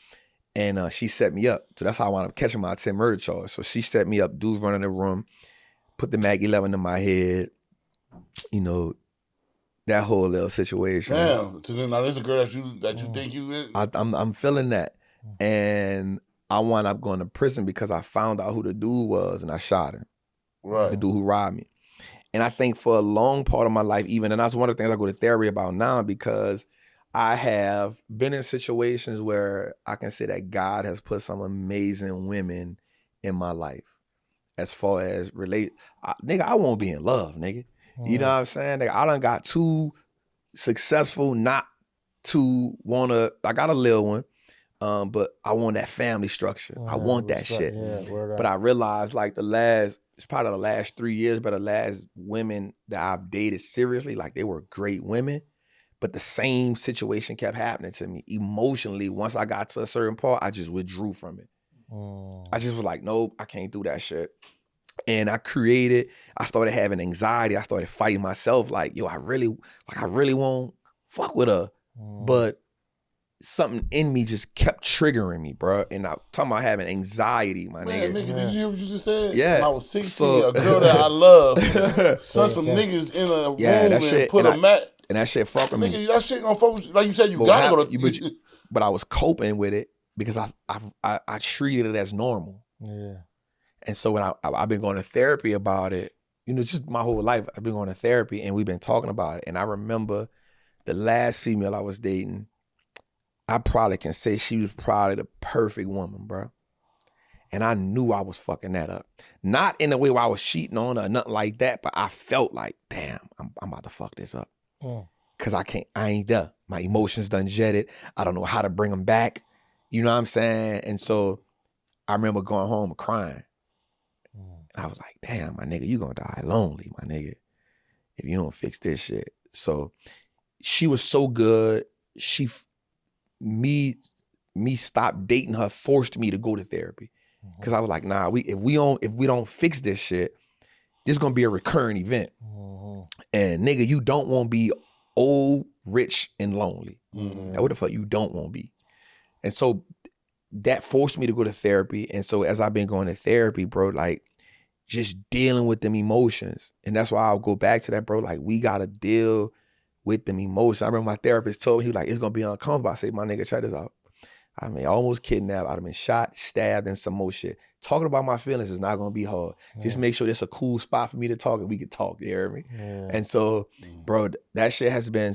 And she set me up. So that's how I wound up catching my 10 murder charge. So she set me up, dudes running the room, put the Mag 11 in my head, you know, that whole little situation. Damn. So then now there's a girl that you think you is? I'm feeling that. And I wound up going to prison because I found out who the dude was and I shot him. Right. The dude who robbed me. And I think for a long part of my life, even, and that's one of the things I go to therapy about now, because I have been in situations where I can say that God has put some amazing women in my life. As far as nigga, I won't be in love, nigga. You know what I'm saying? Nigga, I done got too successful not to wanna, I got a little one, but I want that family structure. I want that shit. But I realized like it's probably the last 3 years, but the last women that I've dated seriously, like they were great women, but the same situation kept happening to me. Emotionally, once I got to a certain part, I just withdrew from it. I just was like, nope, I can't do that shit. And I started having anxiety. I started fighting myself like, yo, I really won't fuck with her. But something in me just kept triggering me, bro. And I'm talking about having anxiety, my nigga. Nigga, did you hear what you just said? Yeah. When I was 16, a girl that I love sent some niggas in a room and put a mat. And that shit fuck with me. Nigga, that shit gonna fuck with you. Like you said, you gotta go to... But I was coping with it because I treated it as normal. Yeah. And so when I've been going to therapy about it, you know, just my whole life, I've been going to therapy and we've been talking about it. And I remember the last female I was dating, I probably can say she was probably the perfect woman, bro. And I knew I was fucking that up. Not in the way where I was cheating on her or nothing like that, but I felt like, damn, I'm about to fuck this up. Cause I ain't there. My emotions done jetted. I don't know how to bring them back. You know what I'm saying? And so I remember going home crying. And I was like, damn, my nigga, you gonna die lonely, my nigga, if you don't fix this shit. So she was so good. Me stop dating her forced me to go to therapy. Cause I was like, nah, if we don't fix this shit, this is gonna be a recurring event. And nigga, you don't want to be old, rich, and lonely. Now, what the fuck you don't want to be? And so that forced me to go to therapy. And so as I've been going to therapy, bro, like just dealing with them emotions. And that's why I'll go back to that, bro. Like we gotta deal with them emotions. I remember my therapist told me, he was like, it's gonna be uncomfortable. I said, my nigga, check this out. I mean, almost kidnapped. I'd have been shot, stabbed, and some more shit. Talking about my feelings is not gonna be hard. Just make sure there's a cool spot for me to talk and we can talk, you hear me? And so, bro, that shit has been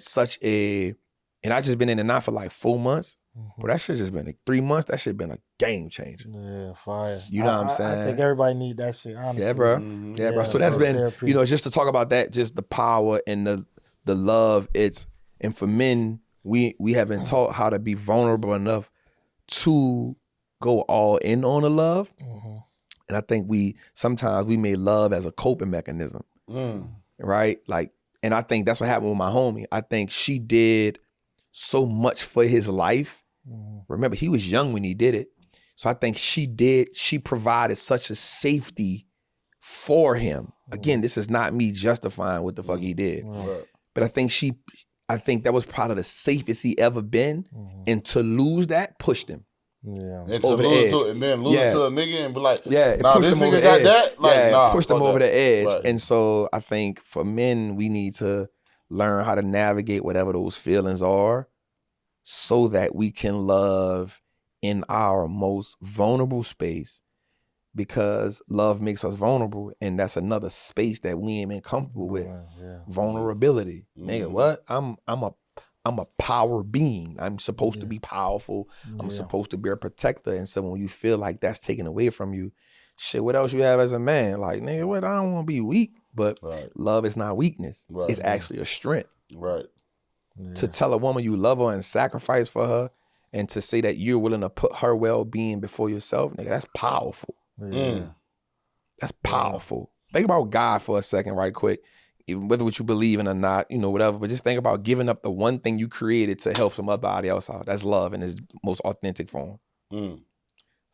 and I just been in and out for like 4 months. But that shit just been like 3 months. That shit been a game changer. Yeah, fire. You know what I'm saying? I think everybody need that shit, honestly. Yeah, bro. Yeah, bro. So that's been, therapy. you know, just to talk about that, just the power and the love. And for men, we haven't taught how to be vulnerable enough to go all in on the love. And I think sometimes we made love as a coping mechanism, right? Like, and I think that's what happened with my homie. I think she did so much for his life. Remember, he was young when he did it. So I think she provided such a safety for him. Again, this is not me justifying what the fuck he did. But I think that was probably the safest he ever been. And to lose that pushed him. And over the edge. And then lose it to a nigga and be like, yeah, nah, this nigga got that? Like, pushed him over the edge. Right. And so I think for men, we need to learn how to navigate whatever those feelings are so that we can love in our most vulnerable space, because love makes us vulnerable, and that's another space that we ain't been comfortable with. Vulnerability. Nigga, what? I'm a power being. I'm supposed to be powerful. I'm supposed to be a protector. And so when you feel like that's taken away from you, shit, what else you have as a man? Like, nigga, what? I don't want to be weak. But love is not weakness. It's actually a strength. To tell a woman you love her and sacrifice for her, and to say that you're willing to put her well-being before yourself, nigga, that's powerful. That's powerful. Think about God for a second, right quick. Even whether what you believe in or not, you know, whatever, but just think about giving up the one thing you created to help somebody else out. That's love in its most authentic form.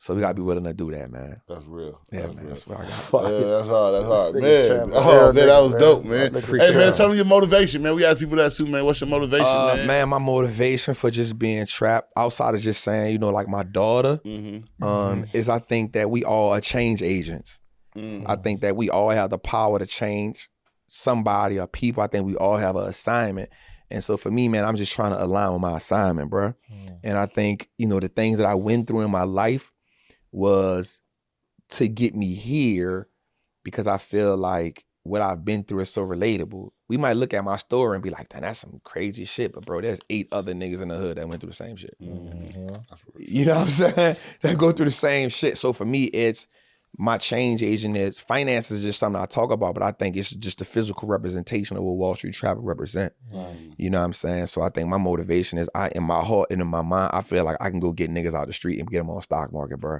So we gotta be willing to do that, man. That's real. Yeah, That's man. real. That's what I got. Yeah, that's hard. That's hard, This man. nigga Oh trapping. man, that was Man, dope, man. appreciate Hey man, it. tell me your motivation, man. We ask people that too, man. What's your motivation, man? Man, my motivation for just being trapped, outside of just saying, you know, like my daughter, is I think that we all are change agents. I think that we all have the power to change somebody or people. I think we all have an assignment. And so for me, man, I'm just trying to align with my assignment, bro. And I think, you know, the things that I went through in my life was to get me here, because I feel like what I've been through is so relatable. We might look at my story and be like, damn, that's some crazy shit. But bro, there's 8 other niggas in the hood that went through the same shit. You know what I'm saying? That go through the same shit. So for me, it's my change agent. Is finance is just something I talk about, but I think it's just the physical representation of what Wall Street Trapper represent. You know what I'm saying? So I think my motivation is, in my heart and in my mind, I feel like I can go get niggas out the street and get them on stock market, bro.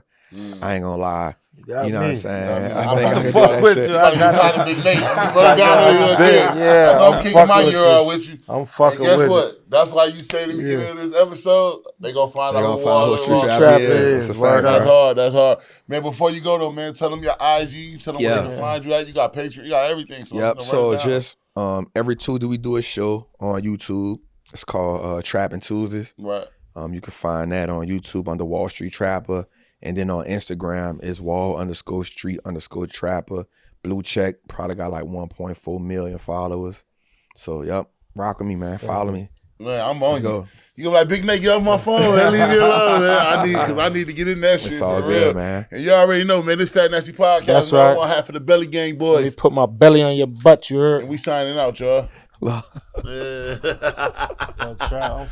I ain't gonna lie. You know what I'm saying? I think I can fuck with shit. you. I'm talking to Big Nate. Yeah, I'm I'm kicking fucking my with year you. out with you. I'm fucking And guess with what? you. That's why you say to the beginning of this episode, they gonna find They out gonna who find Wall who Street Street Trapper Trapper is. is. It's a Word fact, That's bro. hard. That's hard. Man, before you go though, man, tell them your IG, tell them where they can find you at. You got Patreon, you got everything. So Yep. write So it down. just every Tuesday we do a show on YouTube. It's called Trapping Tuesdays. Right. You can find that on YouTube under Wall Street Trapper. And then on Instagram is Wall_Street_Trapper. Blue check, probably got like 1.4 million followers. So, yep, rock with me, man. Follow me. Man, I'm on Let's you. go. You gonna be like, Big Nate, get off my phone, man. Leave me alone, man. I need to get in that shit. It's all for good, real. man. And you already know, man, this Fat Nasty Podcast, That's man, right. on half of the Belly Gang Let boys. me put my belly on your butt, you heard? And we signing out, y'all. Love. Yeah. I'm